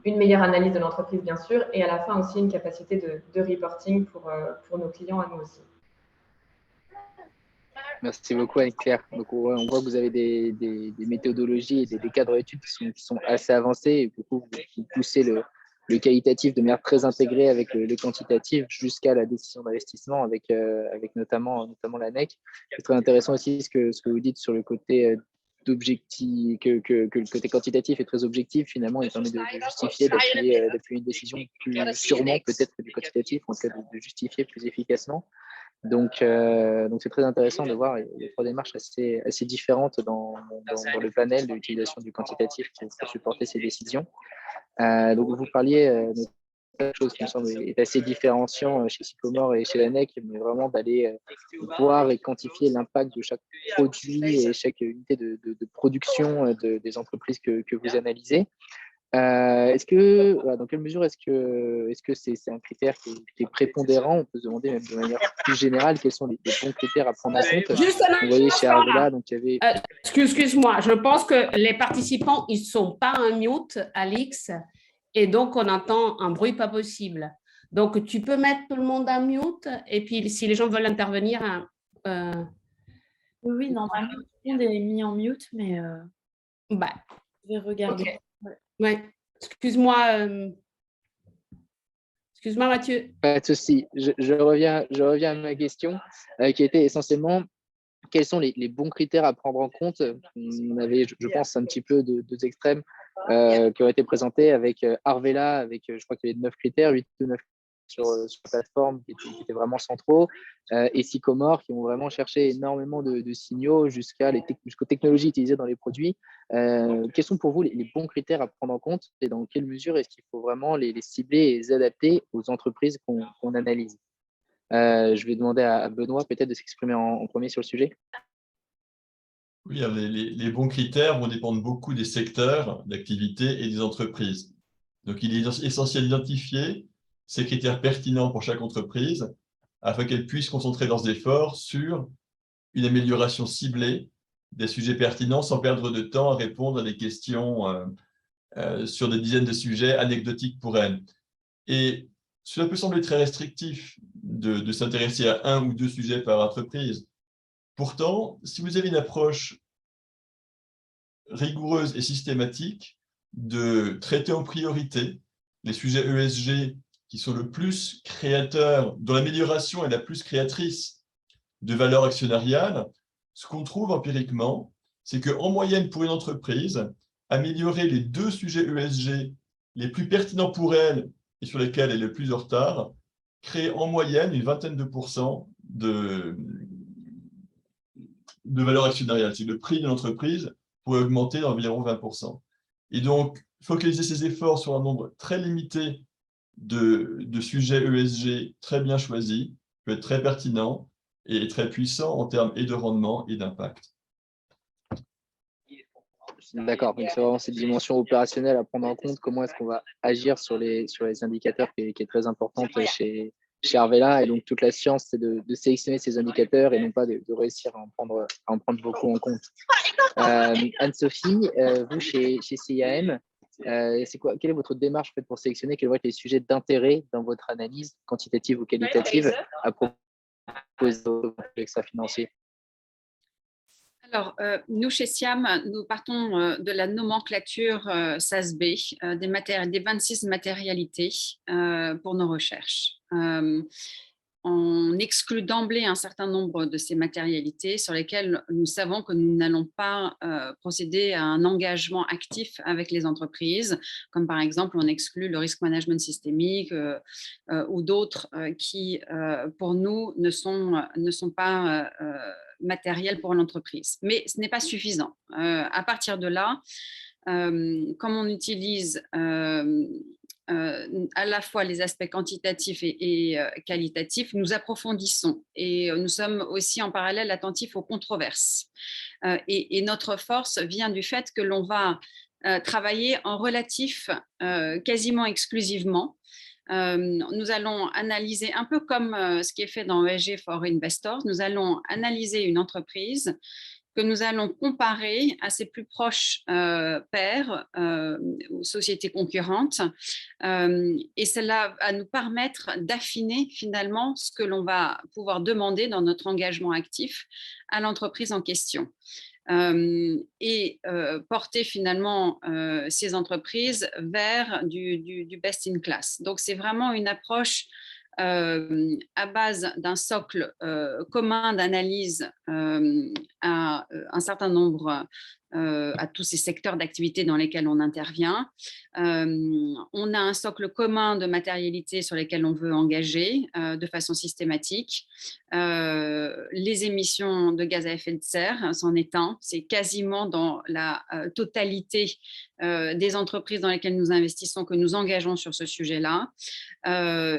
une meilleure analyse de l'entreprise, bien sûr, et à la fin aussi une capacité de reporting pour nos clients à nous aussi. Merci beaucoup, Anne-Claire. Donc, on voit que vous avez des méthodologies et des cadres d'études qui sont assez avancés et du coup, vous poussez le qualitatif de manière très intégrée avec le quantitatif jusqu'à la décision d'investissement avec notamment l'ANEC. C'est très intéressant aussi ce que vous dites sur le côté d'objectif, que le côté quantitatif est très objectif, finalement, il permet de justifier, d'appuyer une décision plus sûrement peut-être que du quantitatif, en tout cas de justifier plus efficacement. Donc c'est très intéressant de voir les trois démarches assez différentes dans le panel de l'utilisation du quantitatif pour supporter ces décisions. Donc, vous parliez de quelque chose qui me semble est assez différenciant chez Sycomore et chez l'ANEC, mais vraiment d'aller voir et quantifier l'impact de chaque produit et chaque unité de production des entreprises que vous analysez. Dans quelle mesure est-ce que c'est un critère qui est prépondérant? On peut se demander même de manière plus générale quels sont les bons critères à prendre en compte. Juste Vous voyez chez Arvela, donc il y avait… Excuse-moi, je pense que les participants, ils ne sont pas en mute, Alix, et donc on entend un bruit pas possible. Donc, tu peux mettre tout le monde en mute, et puis si les gens veulent intervenir… Oui, normalement, tout le monde est mis en mute, mais bah, je vais regarder. Okay. Ouais. Excuse-moi, Mathieu. Pas de souci. Je reviens à ma question qui était essentiellement quels sont les bons critères à prendre en compte. On avait, je pense, un petit peu deux extrêmes qui ont été présentés avec Arvela, avec je crois qu'il y avait 9 critères, 8 ou 9 sur la plateforme qui étaient vraiment centraux, et Sycomore qui ont vraiment cherché énormément de signaux jusqu'aux technologies utilisées dans les produits. Quels sont pour vous les bons critères à prendre en compte et dans quelle mesure est-ce qu'il faut vraiment les cibler et les adapter aux entreprises qu'on analyse? Je vais demander à Benoît peut-être de s'exprimer en premier sur le sujet. Oui, les bons critères vont dépendre beaucoup des secteurs d'activité et des entreprises. Donc, il est essentiel d'identifier ces critères pertinents pour chaque entreprise afin qu'elle puisse concentrer leurs efforts sur une amélioration ciblée des sujets pertinents sans perdre de temps à répondre à des questions sur des dizaines de sujets anecdotiques pour elle. Et cela peut sembler très restrictif de s'intéresser à 1 ou 2 sujets par entreprise. Pourtant, si vous avez une approche rigoureuse et systématique de traiter en priorité les sujets ESG qui sont le plus créateurs, dont l'amélioration est la plus créatrice de valeur actionnariale, ce qu'on trouve empiriquement, c'est qu'en moyenne pour une entreprise, améliorer les 2 sujets ESG les plus pertinents pour elle et sur lesquels elle est le plus en retard, crée en moyenne une vingtaine de pourcents de valeur actionnariale. C'est le prix de l'entreprise pourrait augmenter d'environ 20%. Et donc, focaliser ses efforts sur un nombre très limité de sujets ESG très bien choisis peut être très pertinent et très puissant en termes et de rendement et d'impact. D'accord, donc c'est vraiment cette dimension opérationnelle à prendre en compte. Comment est-ce qu'on va agir sur les indicateurs qui est très importante chez Arvela. Et donc, toute la science, c'est de sélectionner ces indicateurs et non pas de réussir à en prendre beaucoup en compte. Anne-Sophie, vous, chez CIAM, quelle est votre démarche en fait, pour sélectionner quels vont être les sujets d'intérêt dans votre analyse, quantitative ou qualitative, à propos de l'extra-financier? Alors, nous, chez SIAM, nous partons de la nomenclature SASB, des 26 matérialités pour nos recherches. On exclut d'emblée un certain nombre de ces matérialités sur lesquelles nous savons que nous n'allons pas procéder à un engagement actif avec les entreprises, comme par exemple on exclut le risk management systémique ou d'autres qui, pour nous, ne sont pas matériels pour l'entreprise. Mais ce n'est pas suffisant. À partir de là, comme on utilise à la fois les aspects quantitatifs et qualitatifs, nous approfondissons et nous sommes aussi en parallèle attentifs aux controverses. Et notre force vient du fait que l'on va travailler en relatif quasiment exclusivement. Nous allons analyser un peu comme ce qui est fait dans ESG for Investors. Nous allons analyser une entreprise que nous allons comparer à ses plus proches pairs ou sociétés concurrentes. Et cela va nous permettre d'affiner finalement ce que l'on va pouvoir demander dans notre engagement actif à l'entreprise en question. Et porter finalement ces entreprises vers du best in class. Donc, c'est vraiment une approche à base d'un socle commun d'analyse à un certain nombre, à tous ces secteurs d'activité dans lesquels on intervient. On a un socle commun de matérialité sur lesquels on veut engager de façon systématique. Les émissions de gaz à effet de serre, c'en est un. C'est quasiment dans la totalité des entreprises dans lesquelles nous investissons que nous engageons sur ce sujet-là.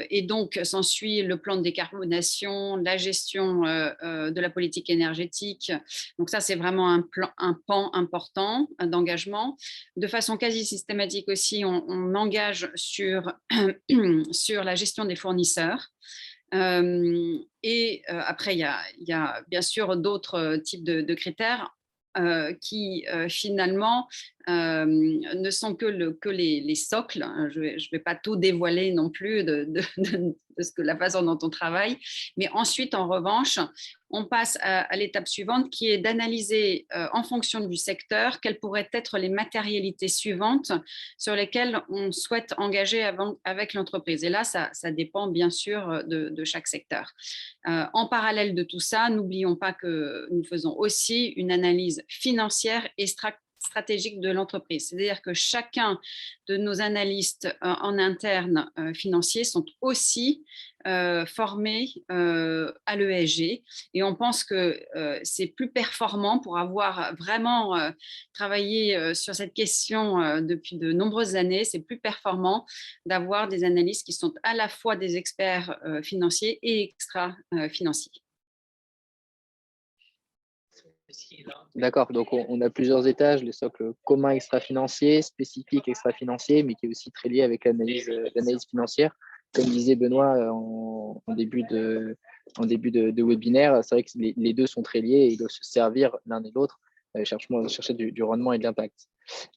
Et donc, s'ensuit le plan de décarbonation, la gestion de la politique énergétique. Donc ça, c'est vraiment un pan important d'engagement. De façon quasi systématique aussi, on engage sur, sur la gestion des fournisseurs. Et après, il y a bien sûr d'autres types de critères qui finalement ne sont que les socles. Je ne vais pas tout dévoiler non plus de la façon dont on travaille. Mais ensuite, en revanche, on passe à l'étape suivante qui est d'analyser en fonction du secteur quelles pourraient être les matérialités suivantes sur lesquelles on souhaite engager avec l'entreprise. Et là, ça dépend bien sûr de chaque secteur. En parallèle de tout ça, n'oublions pas que nous faisons aussi une analyse financière et stratégique de l'entreprise. C'est-à-dire que chacun de nos analystes en interne financiers sont aussi formés à l'ESG et on pense que c'est plus performant pour avoir vraiment travaillé sur cette question depuis de nombreuses années. C'est plus performant d'avoir des analystes qui sont à la fois des experts financiers et extra-financiers. D'accord, donc on a plusieurs étages, le socle commun extra-financier, spécifique extra-financier, mais qui est aussi très lié avec l'analyse financière. Comme disait Benoît en début de webinaire, c'est vrai que les deux sont très liés et ils doivent se servir l'un et l'autre, chercher du rendement et de l'impact.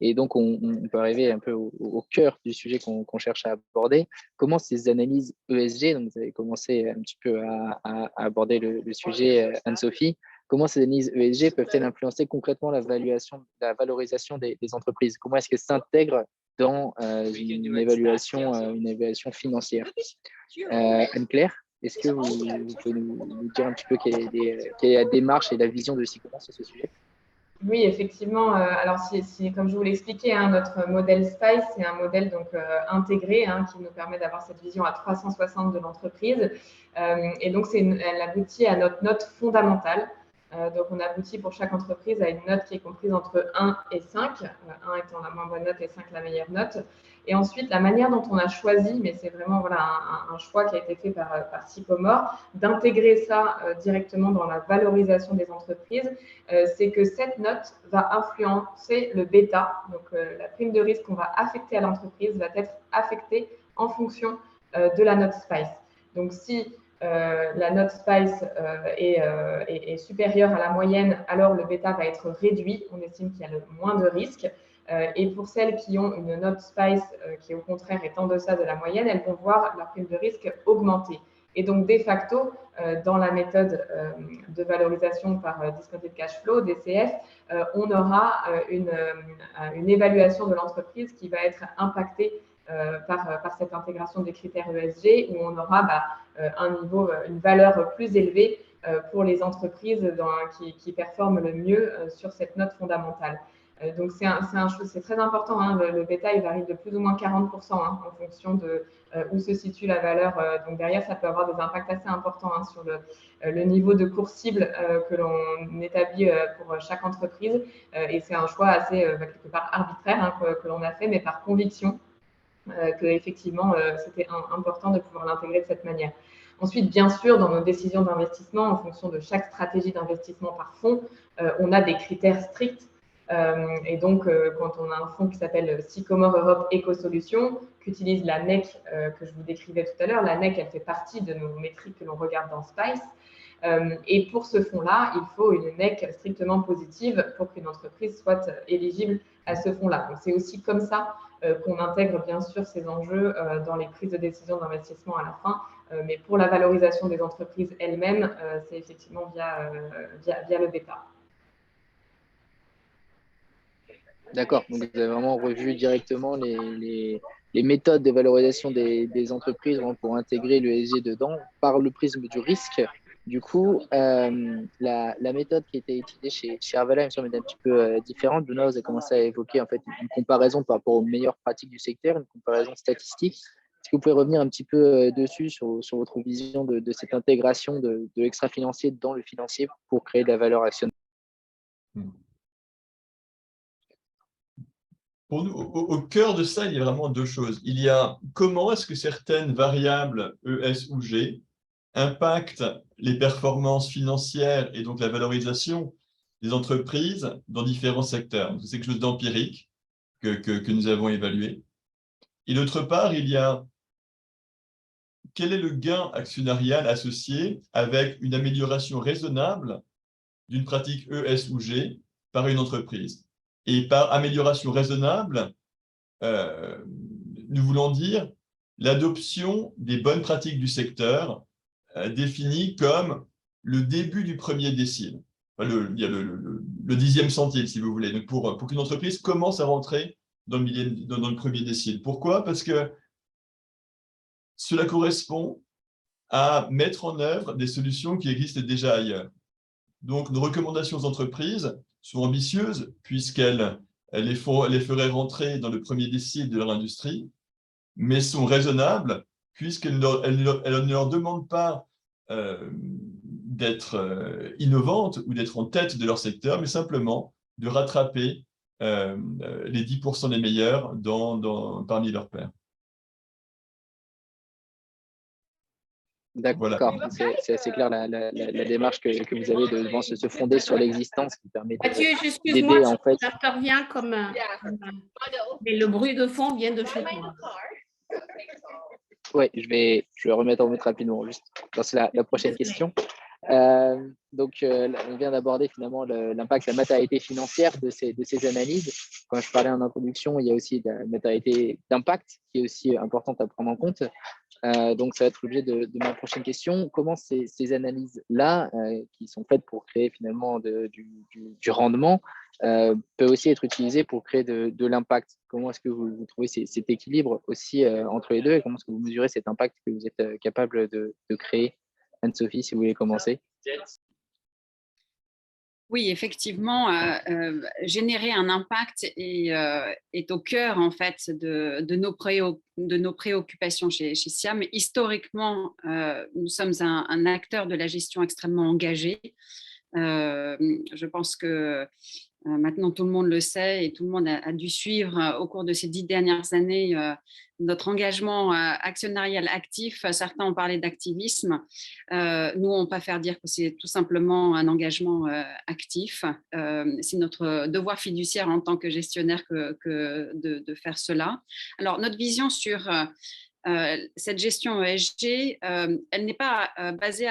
Et donc, on peut arriver un peu au cœur du sujet qu'on cherche à aborder. Comment ces analyses ESG, donc vous avez commencé un petit peu à aborder le sujet, Anne-Sophie, comment ces analyses ESG peuvent-elles influencer concrètement la valorisation des entreprises? Comment est-ce qu'elles s'intègrent dans une évaluation financière? Anne-Claire, est-ce que vous pouvez nous dire un petit peu quelle est la démarche et la vision de Sycomore sur ce sujet? Oui, effectivement. Alors, comme je vous l'expliquais, notre modèle SPICE, c'est un modèle donc intégré qui nous permet d'avoir cette vision à 360 de l'entreprise. Et donc, elle aboutit à notre note fondamentale. Donc, on aboutit pour chaque entreprise à une note qui est comprise entre 1 et 5, 1 étant la moins bonne note et 5 la meilleure note. Et ensuite, la manière dont on a choisi, mais c'est vraiment un choix qui a été fait par Sycomore, d'intégrer ça directement dans la valorisation des entreprises, c'est que cette note va influencer le bêta. Donc, la prime de risque qu'on va affecter à l'entreprise va être affectée en fonction de la note SPICE. Donc, si la note SPICE est supérieure à la moyenne, alors le bêta va être réduit. On estime qu'il y a le moins de risques. Et pour celles qui ont une note SPICE qui, au contraire, est en deçà de la moyenne, elles vont voir leur prime de risque augmenter. Et donc, de facto, dans la méthode de valorisation par Discounted Cash Flow, DCF, on aura une évaluation de l'entreprise qui va être impactée par cette intégration des critères ESG, où on aura une valeur plus élevée pour les entreprises qui performent le mieux sur cette note fondamentale. Donc, c'est très important. Le bêta, il varie de plus ou moins 40% en fonction de où se situe la valeur. Donc, derrière, ça peut avoir des impacts assez importants sur le niveau de cours cible que l'on établit pour chaque entreprise. Et c'est un choix assez, quelque part, arbitraire que l'on a fait, mais par conviction que effectivement, c'était important de pouvoir l'intégrer de cette manière. Ensuite, bien sûr, dans nos décisions d'investissement, en fonction de chaque stratégie d'investissement par fonds, on a des critères stricts. Et donc, quand on a un fonds qui s'appelle Sycomore Europe Éco-Solutions, qu'utilise la NEC que je vous décrivais tout à l'heure, la NEC, elle fait partie de nos métriques que l'on regarde dans SPICE. Et pour ce fonds-là, il faut une NEC strictement positive pour qu'une entreprise soit éligible à ce fonds-là. Donc, c'est aussi comme ça qu'on intègre bien sûr ces enjeux dans les prises de décision d'investissement à la fin. Mais pour la valorisation des entreprises elles-mêmes, c'est effectivement via le départ. D'accord, donc vous avez vraiment revu directement les méthodes de valorisation des entreprises pour intégrer l'ESG dedans par le prisme du risque. Du coup, la méthode qui a été utilisée chez Arvala, il me semble, est un petit peu différente. Benoît, vous avez commencé à évoquer en fait une comparaison par rapport aux meilleures pratiques du secteur, une comparaison statistique. Est-ce que vous pouvez revenir un petit peu dessus sur votre vision de cette intégration de l'extra-financier dans le financier pour créer de la valeur actionnaire? Pour nous, au cœur de ça, il y a vraiment deux choses. Il y a comment est-ce que certaines variables ES ou G impactent les performances financières et donc la valorisation des entreprises dans différents secteurs. C'est quelque chose d'empirique que nous avons évalué. Et d'autre part, il y a quel est le gain actionnarial associé avec une amélioration raisonnable d'une pratique ES ou G par une entreprise. Et par amélioration raisonnable, nous voulons dire l'adoption des bonnes pratiques du secteur définies comme le début du premier décile. Il y a le 10e centile, si vous voulez. Donc pour qu'une entreprise commence à rentrer dans le premier décile. Pourquoi? Parce que cela correspond à mettre en œuvre des solutions qui existent déjà ailleurs. Donc, nos recommandations aux entreprises sont ambitieuses puisqu'elles les feraient rentrer dans le premier décile de leur industrie, mais sont raisonnables puisqu'elles ne leur demandent pas d'être innovantes ou d'être en tête de leur secteur, mais simplement de rattraper les 10% les meilleurs parmi leurs pairs. D'accord, voilà. C'est assez clair la démarche que vous avez de se fonder sur l'existence qui permet Mathieu, excuse-moi, en fait. J'interviens comme mais le bruit de fond vient de chez toi. Oui, je vais remettre en route rapidement, juste. C'est la prochaine question. Donc, on vient d'aborder finalement l'impact, la matérialité financière de ces analyses. Quand je parlais en introduction, il y a aussi la matérialité d'impact qui est aussi importante à prendre en compte. Donc, ça va être l'objet de ma prochaine question. Comment ces analyses-là, qui sont faites pour créer finalement du rendement, peuvent aussi être utilisées pour créer de l'impact? Comment est-ce que vous trouvez cet équilibre aussi entre les deux et comment est-ce que vous mesurez cet impact que vous êtes capable de créer? Anne-Sophie, si vous voulez commencer. Oui, effectivement, générer un impact est au cœur en fait de nos préoccupations chez SIAM. Historiquement, nous sommes un acteur de la gestion extrêmement engagé. Je pense que maintenant tout le monde le sait et tout le monde a dû suivre au cours de ces 10 dernières années notre engagement actionnarial actif. Certains ont parlé d'activisme. Nous, on ne peut pas faire dire que c'est tout simplement un engagement actif. C'est notre devoir fiduciaire en tant que gestionnaire de faire cela. Alors, notre vision sur cette gestion ESG, elle n'est pas basée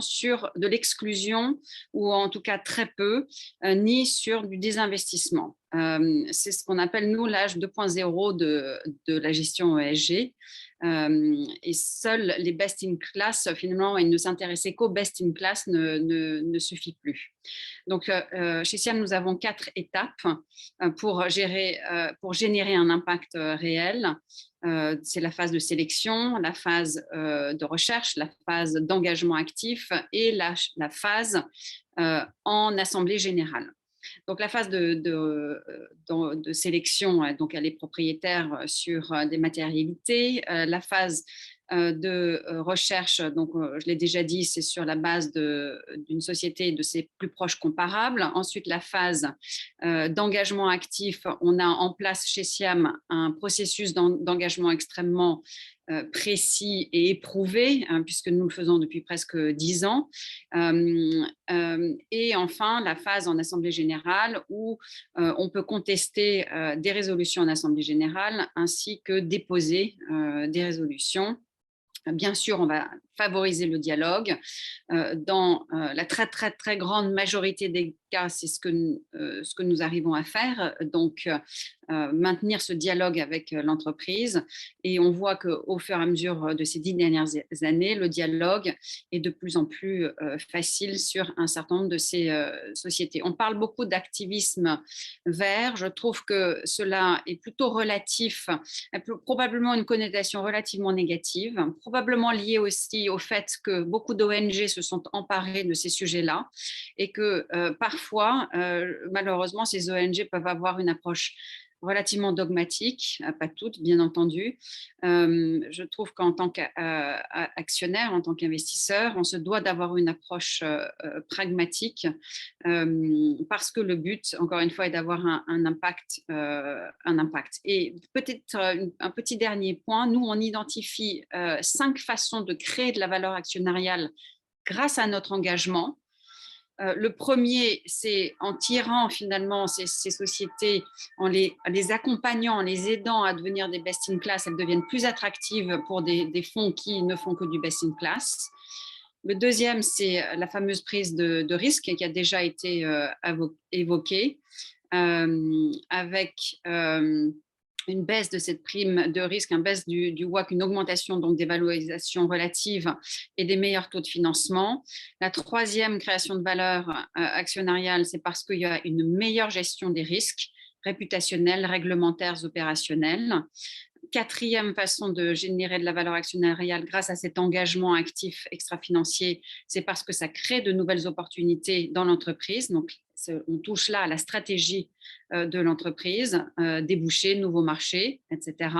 sur de l'exclusion ou en tout cas très peu, ni sur du désinvestissement. C'est ce qu'on appelle nous l'âge 2.0 de la gestion ESG. Et seuls les best in class, finalement, et ne s'intéresser qu'au best in class ne suffit plus. Donc, chez SIAM, nous avons 4 étapes pour générer un impact réel. C'est la phase de sélection, la phase de recherche, la phase d'engagement actif et la phase en assemblée générale. Donc, la phase de sélection, donc elle est propriétaire sur des matérialités. La phase de recherche, donc je l'ai déjà dit, c'est sur la base d'une société et de ses plus proches comparables. Ensuite, la phase d'engagement actif, on a en place chez SIAM un processus d'engagement extrêmement précis et éprouvé, puisque nous le faisons depuis presque 10 ans. Et enfin, la phase en Assemblée générale où on peut contester des résolutions en Assemblée générale ainsi que déposer des résolutions. Bien sûr, on va favoriser le dialogue. Dans la très, très, très grande majorité des cas, c'est ce que nous arrivons à faire. Donc, maintenir ce dialogue avec l'entreprise. Et on voit qu'au fur et à mesure de ces 10 dernières années, le dialogue est de plus en plus facile sur un certain nombre de ces sociétés. On parle beaucoup d'activisme vert. Je trouve que cela est plutôt relatif, probablement une connotation relativement négative, probablement liée aussi au fait que beaucoup d'ONG se sont emparées de ces sujets-là et que parfois, malheureusement, ces ONG peuvent avoir une approche relativement dogmatique, pas toutes bien entendu. Je trouve qu'en tant qu'actionnaire, en tant qu'investisseur, on se doit d'avoir une approche pragmatique parce que le but, encore une fois, est d'avoir un impact. Et peut-être un petit dernier point, nous, on identifie 5 façons de créer de la valeur actionnariale grâce à notre engagement. Le premier, c'est en tirant finalement ces sociétés, en les accompagnant, en les aidant à devenir des best-in-class, elles deviennent plus attractives pour des fonds qui ne font que du best-in-class. Le deuxième, c'est la fameuse prise de risque qui a déjà été évoquée, avec une baisse de cette prime de risque, une baisse du WACC, une augmentation donc des valorisations relatives et des meilleurs taux de financement. La troisième création de valeur actionnariale, c'est parce qu'il y a une meilleure gestion des risques réputationnels, réglementaires, opérationnels. Quatrième façon de générer de la valeur actionnariale grâce à cet engagement actif extra-financier, c'est parce que ça crée de nouvelles opportunités dans l'entreprise. Donc, on touche là à la stratégie de l'entreprise, débouchés, nouveaux marchés, etc.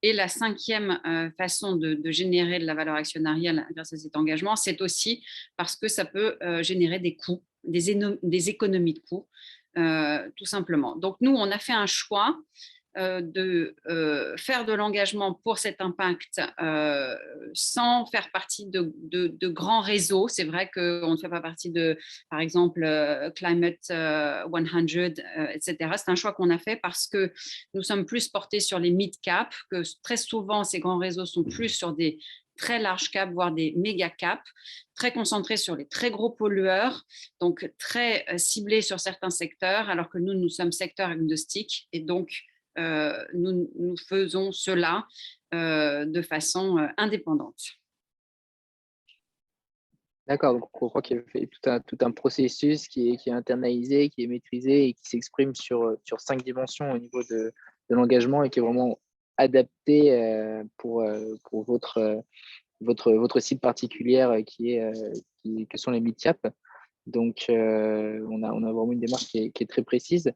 Et la cinquième façon de générer de la valeur actionnariale grâce à cet engagement, c'est aussi parce que ça peut générer des coûts, des économies de coûts, tout simplement. Donc, nous, on a fait un choix de faire de l'engagement pour cet impact sans faire partie de grands réseaux. C'est vrai qu'on ne fait pas partie de, par exemple, Climate 100, etc. C'est un choix qu'on a fait parce que nous sommes plus portés sur les mid-cap, que très souvent, ces grands réseaux sont plus sur des très large cap, voire des méga cap, très concentrés sur les très gros pollueurs, donc très ciblés sur certains secteurs, alors que nous sommes secteur agnostique et donc nous faisons cela de façon indépendante. D'accord, donc on croit qu'il y a tout un processus qui est internalisé, qui est maîtrisé et qui s'exprime sur 5 dimensions au niveau de l'engagement et qui est vraiment adapté pour votre cible particulière que sont les mid-cap. Donc, on a vraiment une démarche qui est très précise.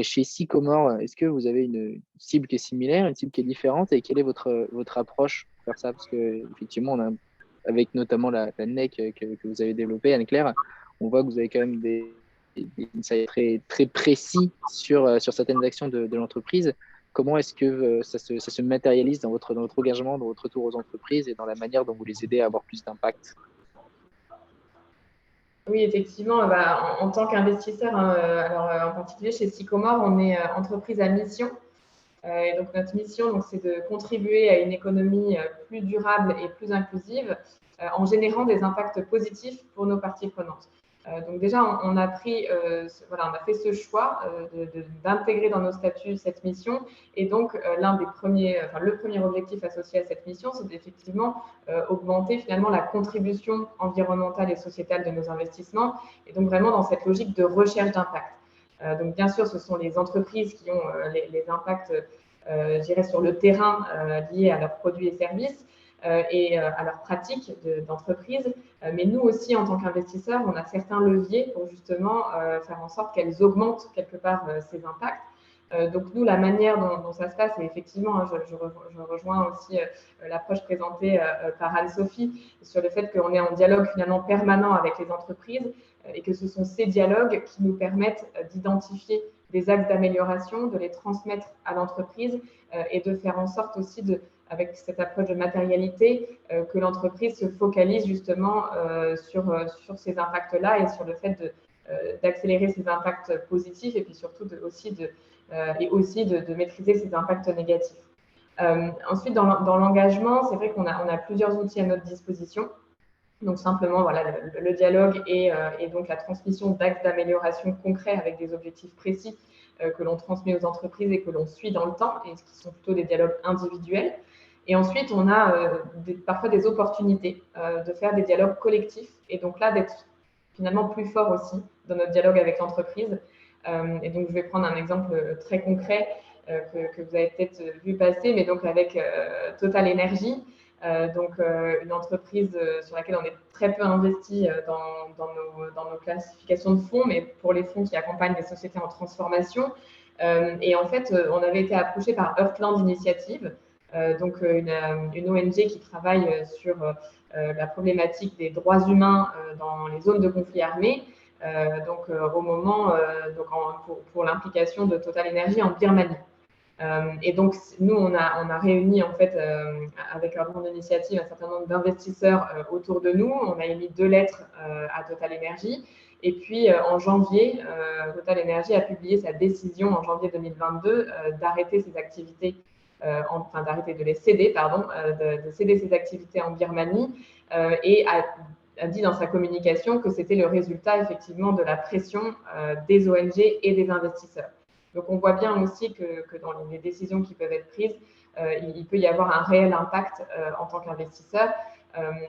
Chez Sycomore, est-ce que vous avez une cible qui est similaire, une cible qui est différente et quelle est votre approche pour faire ça? Parce qu'effectivement, avec notamment la NEC que vous avez développée, Anne-Claire, on voit que vous avez quand même des insights très, très précis sur certaines actions de l'entreprise. Comment est-ce que ça se matérialise dans votre engagement, dans votre retour aux entreprises et dans la manière dont vous les aidez à avoir plus d'impact? Oui, effectivement, en tant qu'investisseur, alors en particulier chez Sycomore, on est entreprise à mission. Et donc notre mission, c'est de contribuer à une économie plus durable et plus inclusive en générant des impacts positifs pour nos parties prenantes. Donc déjà, on a fait ce choix d'intégrer dans nos statuts cette mission. Et donc, le premier objectif associé à cette mission, c'est d'effectivement augmenter finalement la contribution environnementale et sociétale de nos investissements. Et donc vraiment dans cette logique de recherche d'impact. Donc bien sûr, ce sont les entreprises qui ont les impacts, je dirais, sur le terrain liés à leurs produits et services. Et à leurs pratiques d'entreprise. Mais nous aussi, en tant qu'investisseurs, on a certains leviers pour justement faire en sorte qu'elles augmentent quelque part ces impacts. Donc nous, la manière dont ça se passe, et effectivement, je rejoins aussi l'approche présentée par Anne-Sophie sur le fait qu'on est en dialogue finalement permanent avec les entreprises et que ce sont ces dialogues qui nous permettent d'identifier des axes d'amélioration, de les transmettre à l'entreprise et de faire en sorte aussi avec cette approche de matérialité, que l'entreprise se focalise justement sur ces impacts-là et sur le fait d'accélérer ces impacts positifs et puis surtout de maîtriser ces impacts négatifs. Ensuite, dans l'engagement, c'est vrai qu'on a plusieurs outils à notre disposition. Donc simplement, voilà, le dialogue et donc la transmission d'actes d'amélioration concrets avec des objectifs précis que l'on transmet aux entreprises et que l'on suit dans le temps, et qui sont plutôt des dialogues individuels. Et ensuite, on a parfois des opportunités de faire des dialogues collectifs, et donc là, d'être finalement plus fort aussi dans notre dialogue avec l'entreprise. Et donc, je vais prendre un exemple très concret que vous avez peut-être vu passer, mais donc avec Total Energy. Une entreprise sur laquelle on est très peu investi dans nos classifications de fonds, mais pour les fonds qui accompagnent les sociétés en transformation. Et en fait, on avait été approché par Earthland Initiative, une ONG qui travaille sur la problématique des droits humains dans les zones de conflit armé. Au moment pour l'implication de Total Energy en Birmanie. Et donc, nous, on a réuni, en fait, avec un grand initiative, un certain nombre d'investisseurs autour de nous. On a émis 2 lettres à Total Energy. Et puis, en janvier, Total Energy a publié sa décision en janvier 2022 d'arrêter ses activités, d'arrêter de les céder, de céder ses activités en Birmanie et a dit dans sa communication que c'était le résultat, effectivement, de la pression des ONG et des investisseurs. Donc, on voit bien aussi que dans les décisions qui peuvent être prises, il peut y avoir un réel impact en tant qu'investisseur.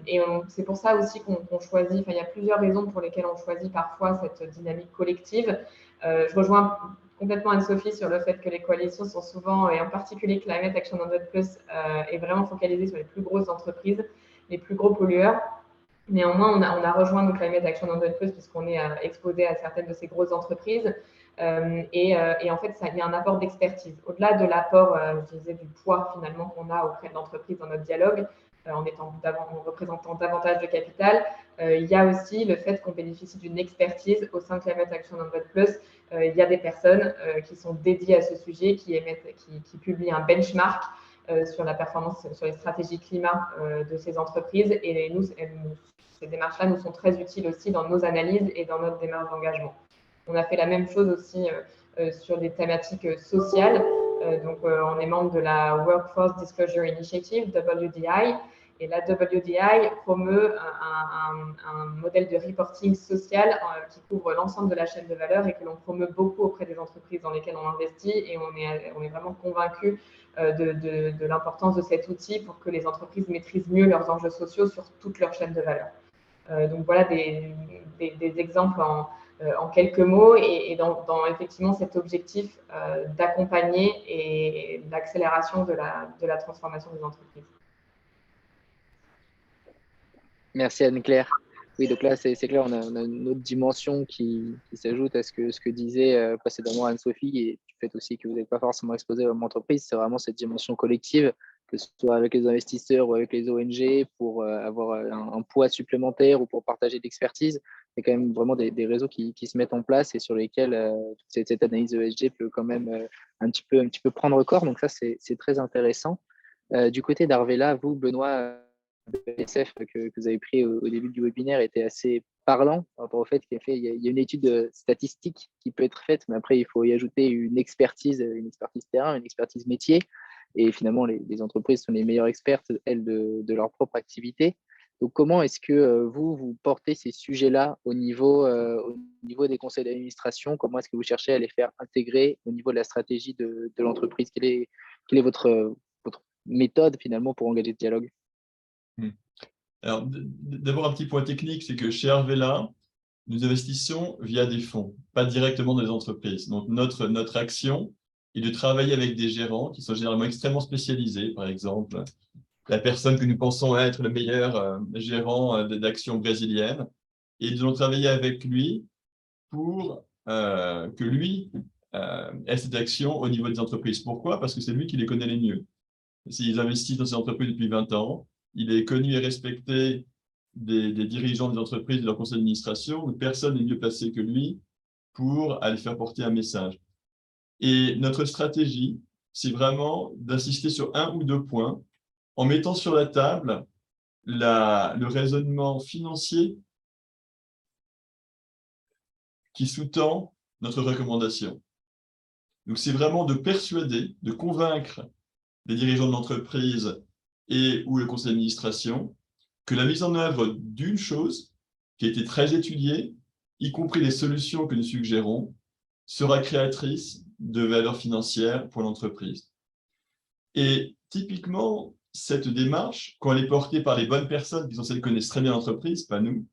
Et c'est pour ça aussi qu'on choisit, il y a plusieurs raisons pour lesquelles on choisit parfois cette dynamique collective. Je rejoins complètement Anne-Sophie sur le fait que les coalitions sont souvent, et en particulier Climate Action 100+, est vraiment focalisée sur les plus grosses entreprises, les plus gros pollueurs. Néanmoins, on a rejoint nos Climate Action 100+, puisqu'on est exposé à certaines de ces grosses entreprises. Et en fait, il y a un apport d'expertise. Au-delà de l'apport, je disais, du poids finalement qu'on a auprès de l'entreprise dans notre dialogue, en représentant davantage de capital, il y a aussi le fait qu'on bénéficie d'une expertise au sein de Climate Action 100+. Il y a des personnes qui sont dédiées à ce sujet, qui publient un benchmark sur la performance, sur les stratégies climat de ces entreprises. Et ces démarches-là nous sont très utiles aussi dans nos analyses et dans notre démarche d'engagement. On a fait la même chose aussi sur des thématiques sociales. On est membre de la Workforce Disclosure Initiative, WDI. Et la WDI promeut un modèle de reporting social qui couvre l'ensemble de la chaîne de valeur et que l'on promeut beaucoup auprès des entreprises dans lesquelles on investit. Et on est vraiment convaincus de l'importance de cet outil pour que les entreprises maîtrisent mieux leurs enjeux sociaux sur toute leur chaîne de valeur. Donc voilà des exemples en quelques mots et dans effectivement cet objectif d'accompagner et l'accélération de la transformation des entreprises. Merci Anne-Claire. Oui, donc là, c'est clair, on a une autre dimension qui s'ajoute à ce que disait précédemment Anne-Sophie, et du fait aussi que vous n'êtes pas forcément exposé à votre entreprise, c'est vraiment cette dimension collective, que ce soit avec les investisseurs ou avec les ONG, pour avoir un poids supplémentaire ou pour partager l'expertise. Il y a quand même vraiment des réseaux qui se mettent en place et sur lesquels cette analyse ESG peut quand même un petit peu prendre corps. Donc ça, c'est très intéressant. Du côté d'Arvela, vous, Benoît, SF que vous avez pris au début du webinaire était assez parlant par rapport au fait qu'il y a une étude statistique qui peut être faite, mais après, il faut y ajouter une expertise terrain, une expertise métier. Et finalement, les entreprises sont les meilleures expertes, elles, de leur propre activité. Donc, comment est-ce que vous portez ces sujets-là au niveau des conseils d'administration? Comment est-ce que vous cherchez à les faire intégrer au niveau de la stratégie de l'entreprise? Quelle est votre méthode, finalement, pour engager le dialogue? Alors, d'abord, un petit point technique, c'est que chez Arvela, nous investissons via des fonds, pas directement dans les entreprises. Donc, notre action est de travailler avec des gérants qui sont généralement extrêmement spécialisés. Par exemple, la personne que nous pensons être le meilleur gérant d'actions brésiliennes. Et nous allons travailler avec lui pour que lui ait cette action au niveau des entreprises. Pourquoi? Parce que c'est lui qui les connaît les mieux. S'ils investissent dans ces entreprises depuis 20 ans, il est connu et respecté des dirigeants des entreprises, de leur conseil d'administration, où personne n'est mieux placé que lui pour aller faire porter un message. Et notre stratégie, c'est vraiment d'insister sur un ou deux points en mettant sur la table le raisonnement financier qui sous-tend notre recommandation. Donc, c'est vraiment de persuader, de convaincre des dirigeants de l'entreprise et ou le conseil d'administration, que la mise en œuvre d'une chose qui a été très étudiée, y compris les solutions que nous suggérons, sera créatrice de valeur financière pour l'entreprise. Et typiquement, cette démarche, quand elle est portée par les bonnes personnes qui sont celles qui connaissent très bien l'entreprise, pas nous,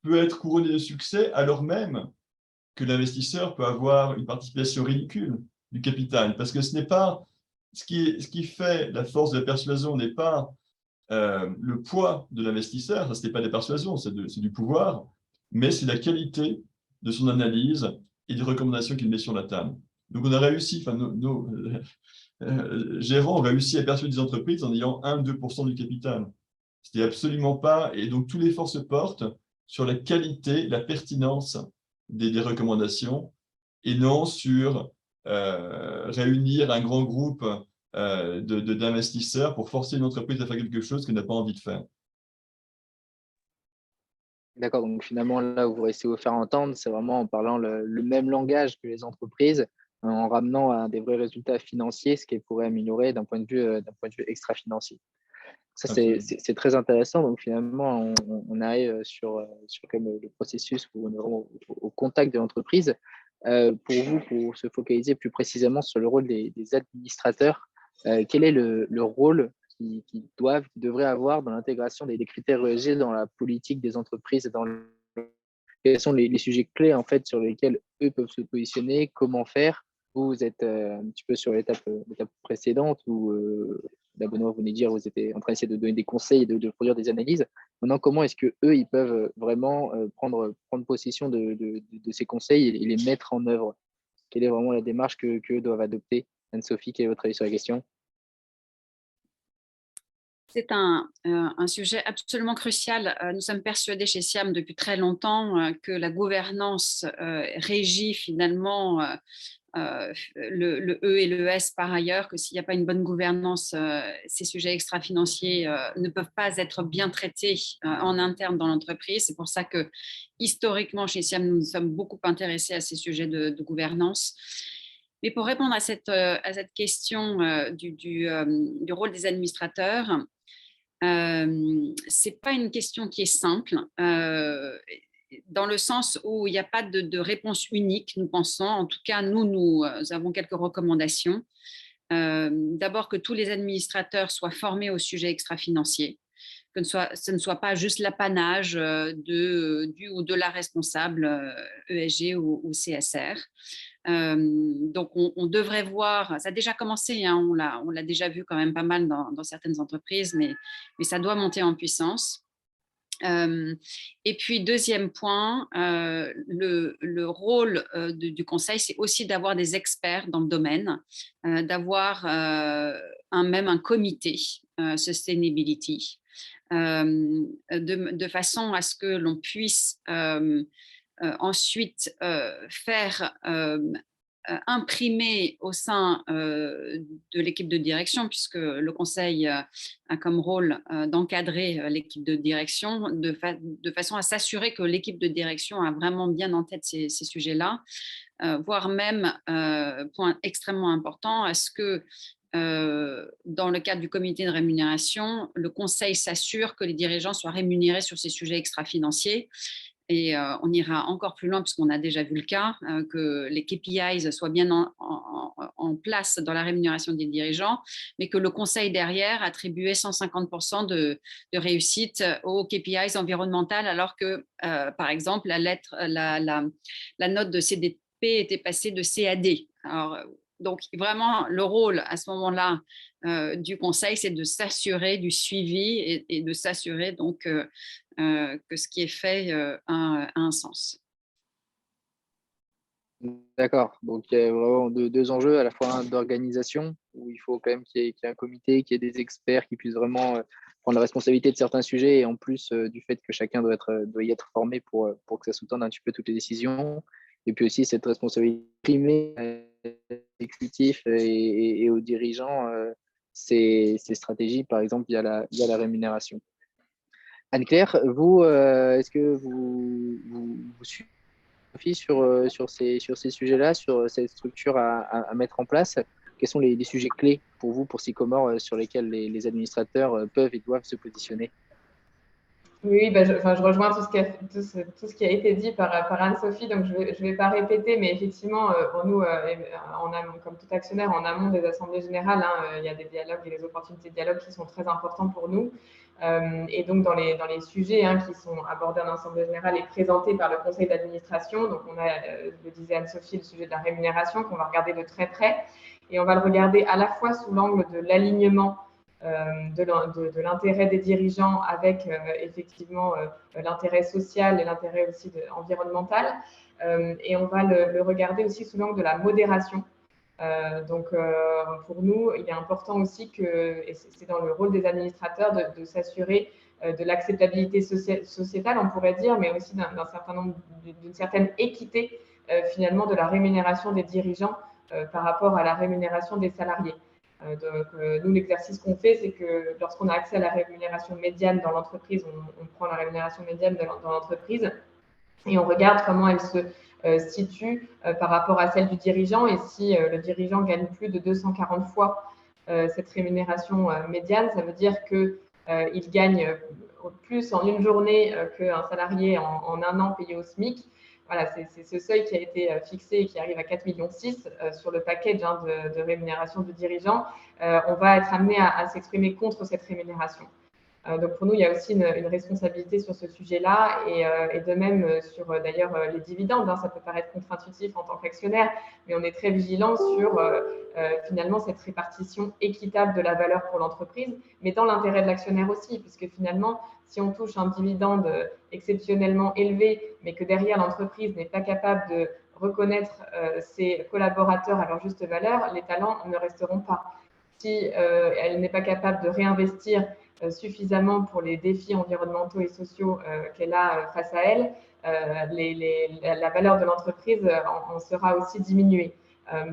peut être couronnée de succès alors même que l'investisseur peut avoir une participation ridicule du capital. Parce que ce n'est pas ce qui fait la force de la persuasion n'est pas le poids de l'investisseur, ce n'est pas des persuasions, c'est du pouvoir, mais c'est la qualité de son analyse et des recommandations qu'il met sur la table. Donc on a réussi, enfin nos gérants ont réussi à persuader des entreprises en ayant 1-2% du capital. Ce n'est absolument pas, et donc tous les efforts se portent sur la qualité, la pertinence des recommandations, et non sur réunir un grand groupe d'investisseurs pour forcer une entreprise à faire quelque chose qu'elle n'a pas envie de faire. D'accord, donc finalement, là où vous réussissez à vous faire entendre, c'est vraiment en parlant le même langage que les entreprises, en ramenant à des vrais résultats financiers, ce qui pourrait améliorer d'un point de vue extra-financier. Ça, c'est très intéressant. Donc finalement, on arrive sur comme le processus où on est vraiment au contact de l'entreprise. Pour vous, pour se focaliser plus précisément sur le rôle des administrateurs, quel est le rôle qu'ils devraient avoir dans l'intégration des critères ESG dans la politique des entreprises, quels sont les sujets clés en fait sur lesquels eux peuvent se positionner, comment faire. Vous êtes un petit peu sur l'étape précédente où Benoît, vous venez de dire, vous étiez en train d'essayer de donner des conseils et de produire des analyses. Maintenant, comment est-ce qu'eux, ils peuvent vraiment prendre possession de ces conseils et les mettre en œuvre? Quelle est vraiment la démarche qu'eux doivent adopter? Anne-Sophie, quel est votre avis sur la question? C'est un sujet absolument crucial. Nous sommes persuadés chez SIAM depuis très longtemps que la gouvernance régit finalement le E et le S par ailleurs, que s'il n'y a pas une bonne gouvernance, ces sujets extra-financiers ne peuvent pas être bien traités en interne dans l'entreprise. C'est pour ça que historiquement chez SIAM, nous nous sommes beaucoup intéressés à ces sujets de gouvernance. Mais pour répondre à cette question du rôle des administrateurs, c'est pas une question qui est simple, dans le sens où il n'y a pas de réponse unique, nous pensons. En tout cas, nous avons quelques recommandations. D'abord, que tous les administrateurs soient formés au sujet extra-financier, que ce ne soit pas juste l'apanage du ou de la responsable ESG ou CSR. Donc, on devrait voir, ça a déjà commencé, hein, on l'a déjà vu quand même pas mal dans certaines entreprises, mais ça doit monter en puissance. Et puis, deuxième point, le rôle du conseil, c'est aussi d'avoir des experts dans le domaine, d'avoir même un comité sustainability, de façon à ce que l'on puisse ensuite faire imprimer au sein de l'équipe de direction, puisque le conseil a comme rôle d'encadrer l'équipe de direction, de façon à s'assurer que l'équipe de direction a vraiment bien en tête ces sujets-là, voire même, point extrêmement important, à ce que dans le cadre du comité de rémunération, le conseil s'assure que les dirigeants soient rémunérés sur ces sujets extra-financiers. Et on ira encore plus loin, puisqu'on a déjà vu le cas, que les KPIs soient bien en place dans la rémunération des dirigeants, mais que le conseil derrière attribuait 150% de réussite aux KPIs environnementales, alors que, par exemple, la note de CDP était passée de C à D. Alors, donc, vraiment, le rôle à ce moment-là du conseil, c'est de s'assurer du suivi et de s'assurer donc que ce qui est fait a un sens. D'accord. Donc, il y a vraiment deux enjeux, à la fois un d'organisation, où il faut quand même qu'il y ait un comité, qu'il y ait des experts qui puissent vraiment prendre la responsabilité de certains sujets, et en plus du fait que chacun doit y être formé pour que ça sous-tende un petit peu toutes les décisions. Et puis aussi cette responsabilité primée à l'exécutif et aux dirigeants, ces stratégies, par exemple, via la rémunération. Anne-Claire, vous, est-ce que vous suivez sur ces sujets-là, sur cette structure à mettre en place, quels sont les sujets clés pour vous, pour Sycomore, sur lesquels les administrateurs peuvent et doivent se positionner? Oui, bah, je rejoins tout ce qui a été dit par Anne-Sophie, donc je vais pas répéter, mais effectivement, pour nous, en amont, comme tout actionnaire, en amont des assemblées générales, il y a des dialogues et des opportunités de dialogue qui sont très importants pour nous. Et donc, dans les sujets qui sont abordés en assemblée générale et présentés par le conseil d'administration, donc on a, le disait Anne-Sophie, le sujet de la rémunération qu'on va regarder de très près, et on va le regarder à la fois sous l'angle de l'alignement de l'intérêt des dirigeants avec effectivement l'intérêt social et l'intérêt aussi environnemental. Et on va le regarder aussi sous l'angle de la modération. Pour nous, il est important aussi et c'est dans le rôle des administrateurs de s'assurer de l'acceptabilité sociétale, on pourrait dire, mais aussi d'une certaine équité finalement de la rémunération des dirigeants par rapport à la rémunération des salariés. Nous, l'exercice qu'on fait, c'est que lorsqu'on a accès à la rémunération médiane dans l'entreprise, on prend la rémunération médiane dans l'entreprise et on regarde comment elle se situe par rapport à celle du dirigeant. Et si le dirigeant gagne plus de 240 fois cette rémunération médiane, ça veut dire qu'il gagne plus en une journée qu'un salarié en un an payé au SMIC. Voilà, c'est ce seuil qui a été fixé et qui arrive à 4,6 millions sur le package de rémunération du dirigeant. On va être amené à s'exprimer contre cette rémunération. Donc pour nous, il y a aussi une responsabilité sur ce sujet-là et de même sur d'ailleurs les dividendes. Ça peut paraître contre-intuitif en tant qu'actionnaire, mais on est très vigilant sur finalement cette répartition équitable de la valeur pour l'entreprise, mais dans l'intérêt de l'actionnaire aussi, puisque finalement, si on touche un dividende exceptionnellement élevé, mais que derrière l'entreprise n'est pas capable de reconnaître ses collaborateurs à leur juste valeur, les talents ne resteront pas. Si elle n'est pas capable de réinvestir suffisamment pour les défis environnementaux et sociaux qu'elle a face à elle, la valeur de l'entreprise en sera aussi diminuée.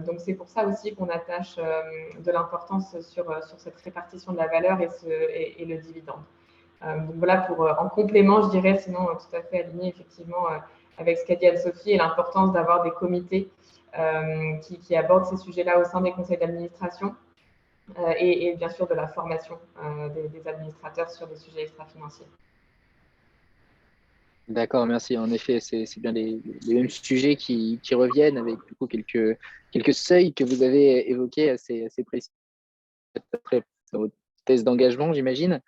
Donc c'est pour ça aussi qu'on attache de l'importance sur cette répartition de la valeur et le dividende. Donc voilà, en complément, je dirais, sinon tout à fait aligné effectivement avec ce qu'a dit Anne-Sophie et l'importance d'avoir des comités qui abordent ces sujets-là au sein des conseils d'administration. Et bien sûr de la formation des administrateurs sur des sujets extra-financiers. D'accord, merci. En effet, c'est bien les mêmes sujets qui reviennent avec du coup quelques seuils que vous avez évoqués assez précis dans votre thèse d'engagement, j'imagine.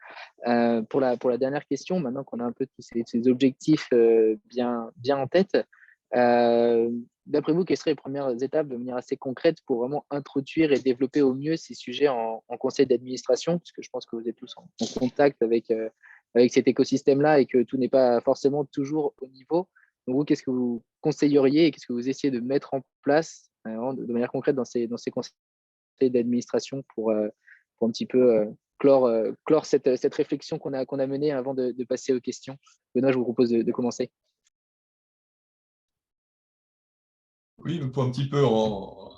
Pour la dernière question, maintenant qu'on a un peu tous ces objectifs bien en tête, d'après vous, quelles seraient les premières étapes de manière assez concrète pour vraiment introduire et développer au mieux ces sujets en conseil d'administration? Parce que je pense que vous êtes tous en contact avec cet écosystème-là et que tout n'est pas forcément toujours au niveau. Donc vous, qu'est-ce que vous conseilleriez et qu'est-ce que vous essayez de mettre en place de manière concrète dans ces conseils d'administration pour un petit peu clore cette réflexion qu'on a menée avant de passer aux questions? Benoît, je vous propose de commencer. Oui, pour un petit peu en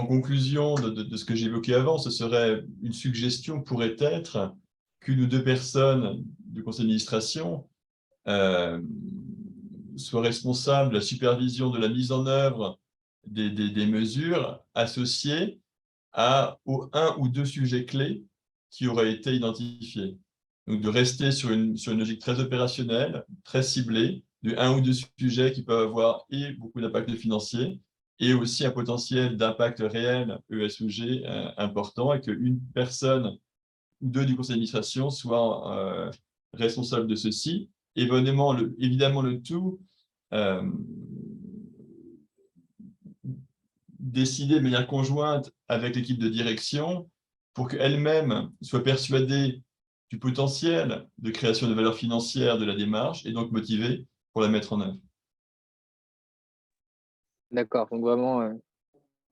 conclusion de ce que j'évoquais avant, ce serait une suggestion pourrait être qu'une ou deux personnes du conseil d'administration soient responsables de la supervision de la mise en œuvre des mesures associées aux un ou deux sujets clés qui auraient été identifiés. Donc, de rester sur une logique très opérationnelle, très ciblée, de un ou deux sujets qui peuvent avoir et beaucoup d'impact financier et aussi un potentiel d'impact réel ESG important et qu'une personne ou deux du conseil d'administration soient responsables de ceci. Évidemment, le tout décider de manière conjointe avec l'équipe de direction pour qu'elle-même soit persuadée du potentiel de création de valeur financière de la démarche et donc motivée pour la mettre en œuvre. D'accord, donc vraiment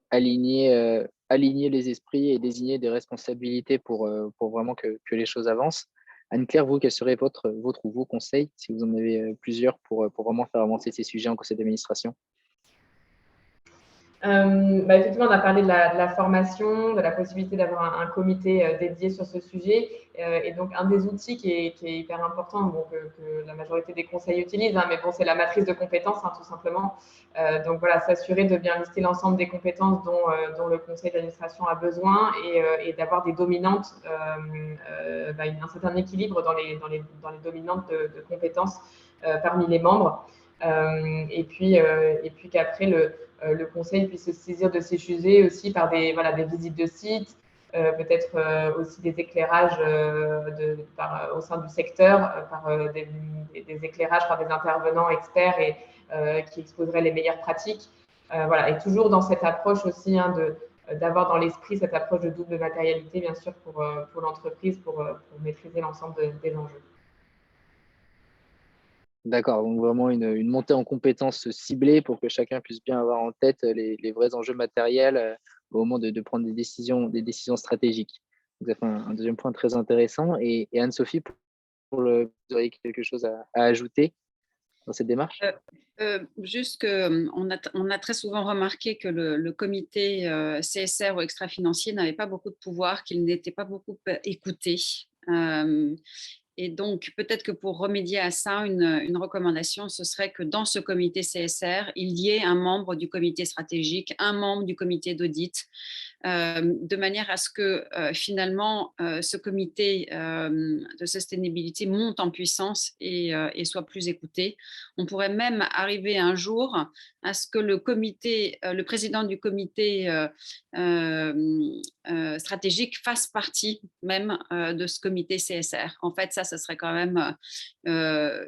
aligner les esprits et désigner des responsabilités pour vraiment que les choses avancent. Anne-Claire, vous, quels seraient votre ou vos conseils, si vous en avez plusieurs, pour vraiment faire avancer ces sujets en conseil d'administration? Effectivement, on a parlé de la formation, de la possibilité d'avoir un comité dédié sur ce sujet. Et donc, un des outils qui est hyper important, bon, que la majorité des conseils utilisent, hein, mais bon, c'est la matrice de compétences, hein, tout simplement. Donc voilà, s'assurer de bien lister l'ensemble des compétences dont le conseil d'administration a besoin et d'avoir des dominantes, un certain équilibre dans les dominantes de compétences parmi les membres. Et puis qu'après, le conseil puisse se saisir de ces sujets aussi par des visites de sites, peut-être aussi des éclairages au sein du secteur, par des éclairages par des intervenants experts et qui exposeraient les meilleures pratiques. Voilà. Et toujours dans cette approche aussi, hein, d'avoir dans l'esprit cette approche de double matérialité, bien sûr, pour l'entreprise, pour maîtriser l'ensemble des enjeux. D'accord, donc vraiment une montée en compétences ciblée pour que chacun puisse bien avoir en tête les vrais enjeux matériels au moment de prendre des décisions stratégiques. Donc, ça fait un deuxième point très intéressant. Et Anne-Sophie, vous auriez quelque chose à ajouter dans cette démarche? Juste qu'on a très souvent remarqué que le comité CSR ou extra-financier n'avait pas beaucoup de pouvoir, qu'il n'était pas beaucoup écouté. Et donc, peut-être que pour remédier à ça, une recommandation, ce serait que dans ce comité CSR, il y ait un membre du comité stratégique, un membre du comité d'audit, de manière à ce que finalement ce comité de sustainability monte en puissance et soit plus écouté. On pourrait même arriver un jour à ce que le président du comité stratégique fasse partie même de ce comité CSR. En fait, ça serait quand même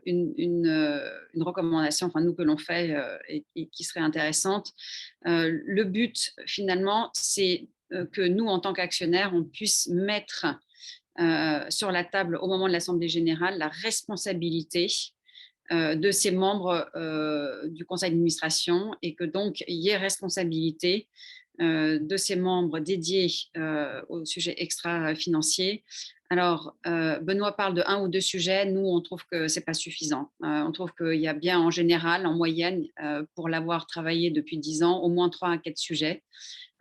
une recommandation, enfin nous que l'on fait et qui serait intéressante. Le but finalement, c'est que nous, en tant qu'actionnaires, on puisse mettre sur la table au moment de l'Assemblée générale la responsabilité de ces membres du conseil d'administration et que donc il y ait responsabilité de ces membres dédiés au sujet extra-financier. Alors, Benoît parle de 1 ou 2 sujets. Nous, on trouve que ce n'est pas suffisant. On trouve qu'il y a bien en général, en moyenne, pour l'avoir travaillé depuis 10 ans, au moins 3 à 4 sujets.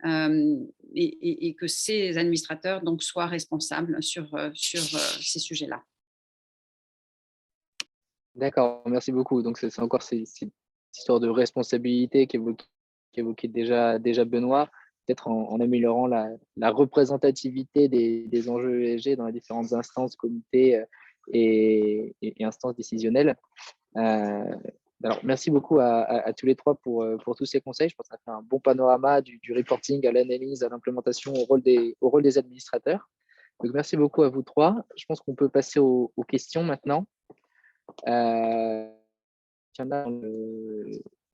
Et que ces administrateurs donc, soient responsables sur ces sujets-là. D'accord, merci beaucoup. Donc, c'est encore cette histoire de responsabilité qu'évoquait déjà Benoît, peut-être en améliorant la représentativité des enjeux ESG dans les différentes instances, comités et instances décisionnelles. Alors, merci beaucoup à tous les trois pour tous ces conseils. Je pense que ça fait un bon panorama du reporting à l'analyse, à l'implémentation, au rôle des administrateurs. Donc, merci beaucoup à vous trois. Je pense qu'on peut passer aux questions maintenant.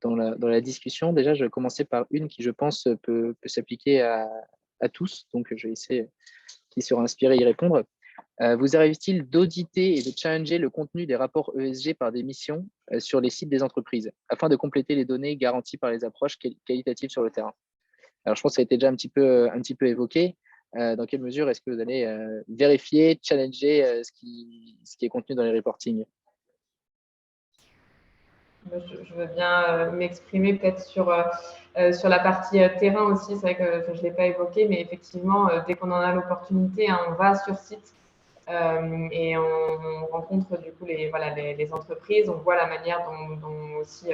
Dans la discussion, déjà, je vais commencer par une qui, je pense, peut s'appliquer à tous. Donc, je vais essayer qui sera inspiré y répondre. Vous arrive-t-il d'auditer et de challenger le contenu des rapports ESG par des missions sur les sites des entreprises afin de compléter les données garanties par les approches qualitatives sur le terrain? Alors, je pense que ça a été déjà un petit peu évoqué. Dans quelle mesure est-ce que vous allez vérifier, challenger ce qui est contenu dans les reportings? Je veux bien m'exprimer peut-être sur la partie terrain aussi. C'est vrai que je ne l'ai pas évoqué, mais effectivement, dès qu'on en a l'opportunité, hein, on va sur site et on rencontre du coup les entreprises. On voit la manière dont aussi,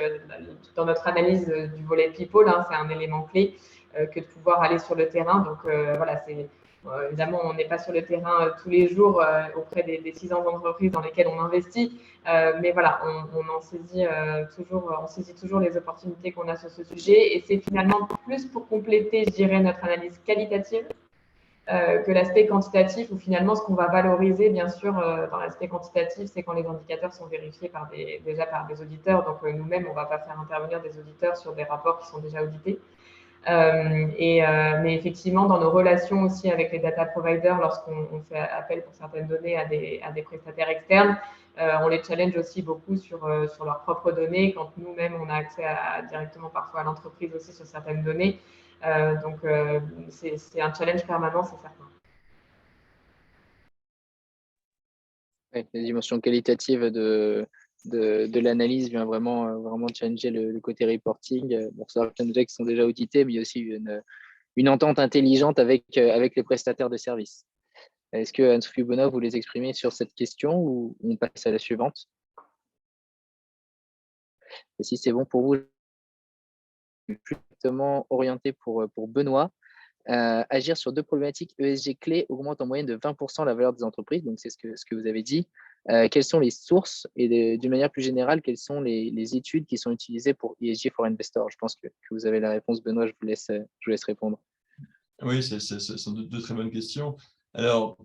dans notre analyse du volet people, hein, c'est un élément clé que de pouvoir aller sur le terrain. Donc voilà, c'est évidemment, on n'est pas sur le terrain tous les jours auprès des 600 entreprises dans lesquelles on investit, mais voilà, on saisit toujours les opportunités qu'on a sur ce sujet. Et c'est finalement plus pour compléter, je dirais, notre analyse qualitative que l'aspect quantitatif, où finalement, ce qu'on va valoriser, bien sûr, dans l'aspect quantitatif, c'est quand les indicateurs sont vérifiés déjà par des auditeurs. Donc, nous-mêmes, on ne va pas faire intervenir des auditeurs sur des rapports qui sont déjà audités. Mais effectivement, dans nos relations aussi avec les data providers, lorsqu'on fait appel pour certaines données à des prestataires externes, on les challenge aussi beaucoup sur leurs propres données, quand nous-mêmes, on a accès directement parfois à l'entreprise aussi sur certaines données. Donc, c'est un challenge permanent, c'est certain. Ouais, les dimensions qualitatives de de l'analyse vient vraiment challenger le côté reporting. Bon, ça plein de gens qui sont déjà audités, mais il y a aussi une entente intelligente avec les prestataires de services. Est-ce que Anne-Sophie Bonneau, vous les exprimez sur cette question ou on passe à la suivante? Et si c'est bon pour vous, plus exactement orienté pour Benoît. Agir sur 2 problématiques ESG clés augmente en moyenne de 20% la valeur des entreprises. Donc, c'est ce que vous avez dit. Quelles sont les sources et d'une manière plus générale, quelles sont les études qui sont utilisées pour ESG for Investors? Je pense que vous avez la réponse, Benoît. Je vous laisse répondre. Oui, ce sont deux très bonnes questions. Alors,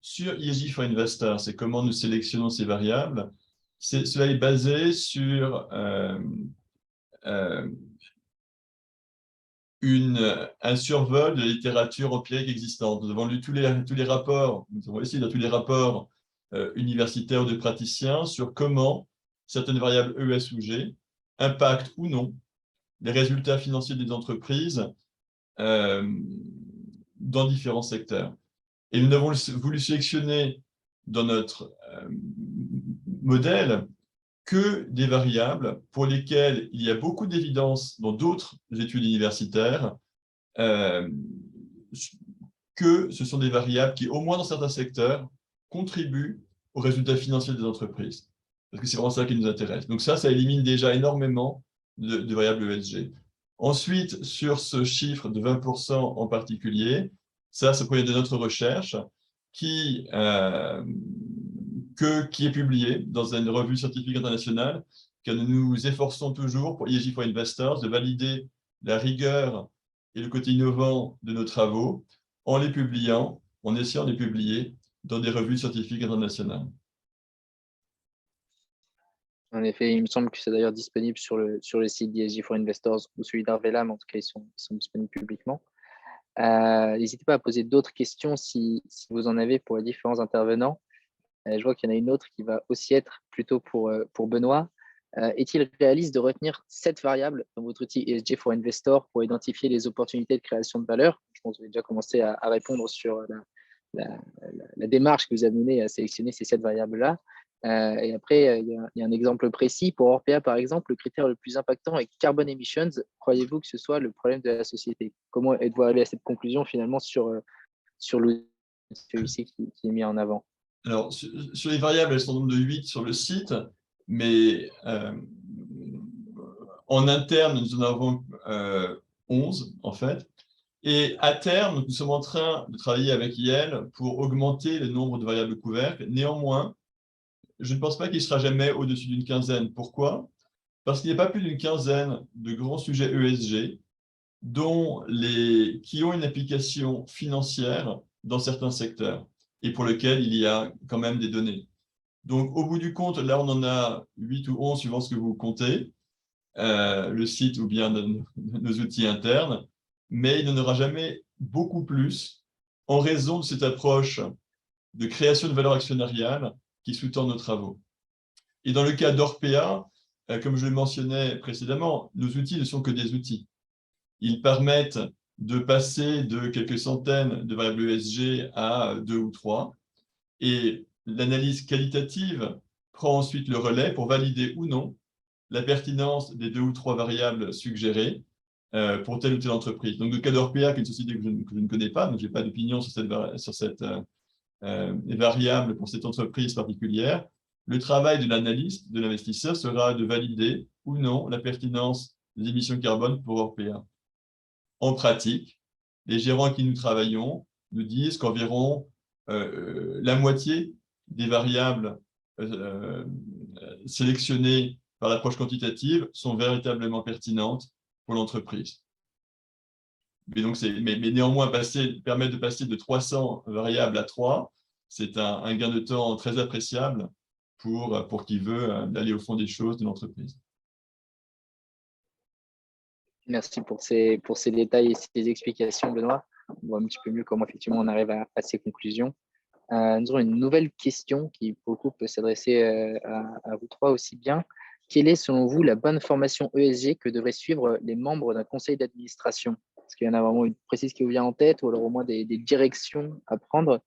sur ESG for Investors, c'est comment nous sélectionnons ces variables. Cela est basé sur un survol de la littérature empirique existante. Nous avons lu tous les rapports, nous avons essayé dans tous les rapports universitaires ou de praticiens sur comment certaines variables ES ou G impactent ou non les résultats financiers des entreprises dans différents secteurs. Et nous avons voulu sélectionner dans notre modèle que des variables pour lesquelles il y a beaucoup d'évidence dans d'autres études universitaires que ce sont des variables qui, au moins dans certains secteurs, contribuent aux résultats financiers des entreprises. Parce que c'est vraiment ça qui nous intéresse. Donc ça élimine déjà énormément de variables ESG. Ensuite, sur ce chiffre de 20% en particulier, ça provient de notre recherche qui est publiée dans une revue scientifique internationale, que nous nous efforçons toujours pour ESG for Investors de valider la rigueur et le côté innovant de nos travaux en les publiant, en essayant de les publier dans des revues scientifiques internationales. En effet, il me semble que c'est d'ailleurs disponible sur le site d'ESG for Investors ou celui d'Arvela, mais en tout cas, ils sont disponibles publiquement. N'hésitez pas à poser d'autres questions si vous en avez pour les différents intervenants. Je vois qu'il y en a une autre qui va aussi être plutôt pour Benoît. Est-il réaliste de retenir 7 variables dans votre outil ESG for Investor pour identifier les opportunités de création de valeur? Je pense que vous avez déjà commencé à répondre sur la démarche que vous avez menée à sélectionner ces 7 variables-là. Et après, il y a un exemple précis. Pour Orpea, par exemple, le critère le plus impactant est Carbon Emissions. Croyez-vous que ce soit le problème de la société? Comment êtes-vous arrivé à cette conclusion finalement sur celui-ci qui est mis en avant? Alors, sur les variables, elles sont au nombre de 8 sur le site, mais en interne, nous en avons 11, en fait. Et à terme, nous sommes en train de travailler avec Yale pour augmenter le nombre de variables couvertes. Néanmoins, je ne pense pas qu'il sera jamais au-dessus d'une quinzaine. Pourquoi? Parce qu'il n'y a pas plus d'une quinzaine de grands sujets ESG qui ont une application financière dans certains secteurs et pour lesquels il y a quand même des données. Donc, au bout du compte, là, on en a 8 ou 11, suivant ce que vous comptez, le site ou bien nos outils internes, mais il n'y en aura jamais beaucoup plus en raison de cette approche de création de valeur actionnariale qui sous-tend nos travaux. Et dans le cas d'Orpea, comme je le mentionnais précédemment, nos outils ne sont que des outils. Ils permettent de passer de quelques centaines de variables ESG à 2 ou 3. Et l'analyse qualitative prend ensuite le relais pour valider ou non la pertinence des 2 ou 3 variables suggérées pour telle ou telle entreprise. Donc, le cas d'Orpea, qui est une société que je ne connais pas, donc je n'ai pas d'opinion sur cette variable pour cette entreprise particulière, le travail de l'analyste, de l'investisseur, sera de valider ou non la pertinence des émissions de carbone pour Orpea. En pratique, les gérants avec qui nous travaillons nous disent qu'environ la moitié des variables sélectionnées par l'approche quantitative sont véritablement pertinentes pour l'entreprise. Mais néanmoins, permettre de passer de 300 variables à 3, c'est un gain de temps très appréciable pour qui veut aller au fond des choses de l'entreprise. Merci pour ces détails et ces explications, Benoît. On voit un petit peu mieux comment effectivement on arrive à ces conclusions. Nous aurons une nouvelle question qui beaucoup peut s'adresser à vous trois aussi bien. Quelle est selon vous la bonne formation ESG que devraient suivre les membres d'un conseil d'administration? Est-ce qu'il y en a vraiment une précise qui vous vient en tête ou alors au moins des directions à prendre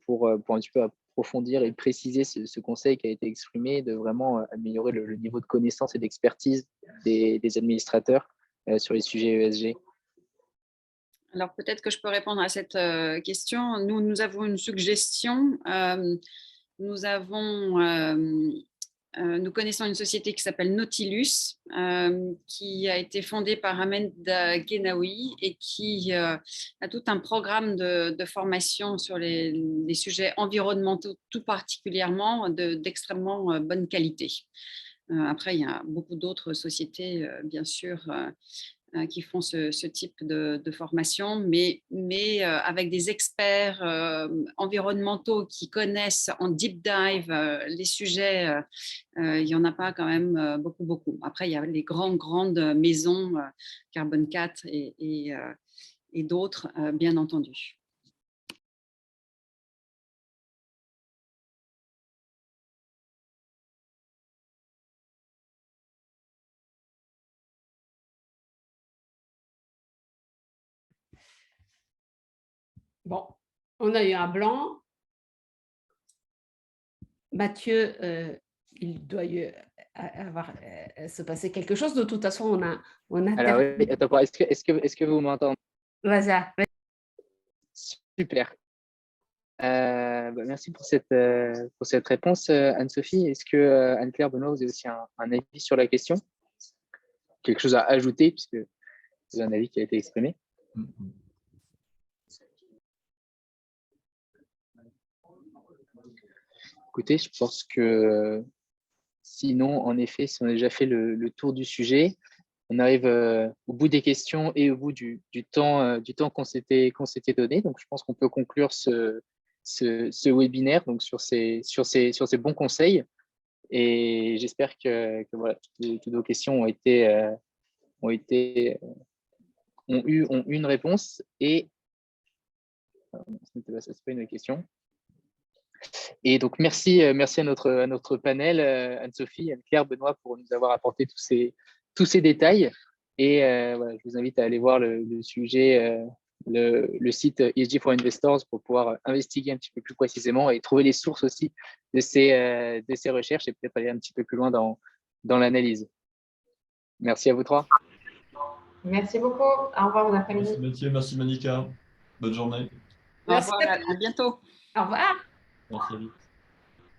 pour un petit peu approfondir et préciser ce conseil qui a été exprimé, de vraiment améliorer le niveau de connaissance et d'expertise des administrateurs sur les sujets ESG. Alors, peut-être que je peux répondre à cette question. Nous avons une suggestion. Nous connaissons une société qui s'appelle Nautilus, qui a été fondée par Ahmed Genaoui et qui a tout un programme de formation sur les sujets environnementaux, tout particulièrement d'extrêmement bonne qualité. Après, il y a beaucoup d'autres sociétés, bien sûr, qui font ce type de formation, mais avec des experts environnementaux qui connaissent en deep dive les sujets, il n'y en a pas quand même beaucoup. Après, il y a les grandes maisons, Carbon 4 et d'autres, bien entendu. Bon, on a eu un blanc. Mathieu, il doit se passer quelque chose. De toute façon, on a Alors, oui, attends, est-ce que vous m'entendez? Vas-y. Super. Merci pour cette réponse, Anne-Sophie. Est-ce que Anne-Claire, Benoît, vous avez aussi un avis sur la question? Quelque chose à ajouter, puisque c'est un avis qui a été exprimé. Écoutez, je pense que sinon, en effet, si on a déjà fait le tour du sujet, on arrive au bout des questions et au bout du temps qu'on s'était donné. Donc, je pense qu'on peut conclure ce webinaire donc, sur ces bons conseils. Et j'espère que voilà, toutes nos questions ont eu une réponse. Et ça, c'est pas une question. Et donc, merci à notre panel, Anne-Sophie, Anne-Claire, Benoît, pour nous avoir apporté tous ces détails. Et voilà, je vous invite à aller voir le sujet, le site ESG for Investors pour pouvoir investiguer un petit peu plus précisément et trouver les sources aussi de ces recherches et peut-être aller un petit peu plus loin dans l'analyse. Merci à vous trois. Merci beaucoup. Au revoir, bon après-midi. Merci Mathieu, merci Monica. Bonne journée. Merci. Au revoir, à bientôt. Au revoir. Merci à vous.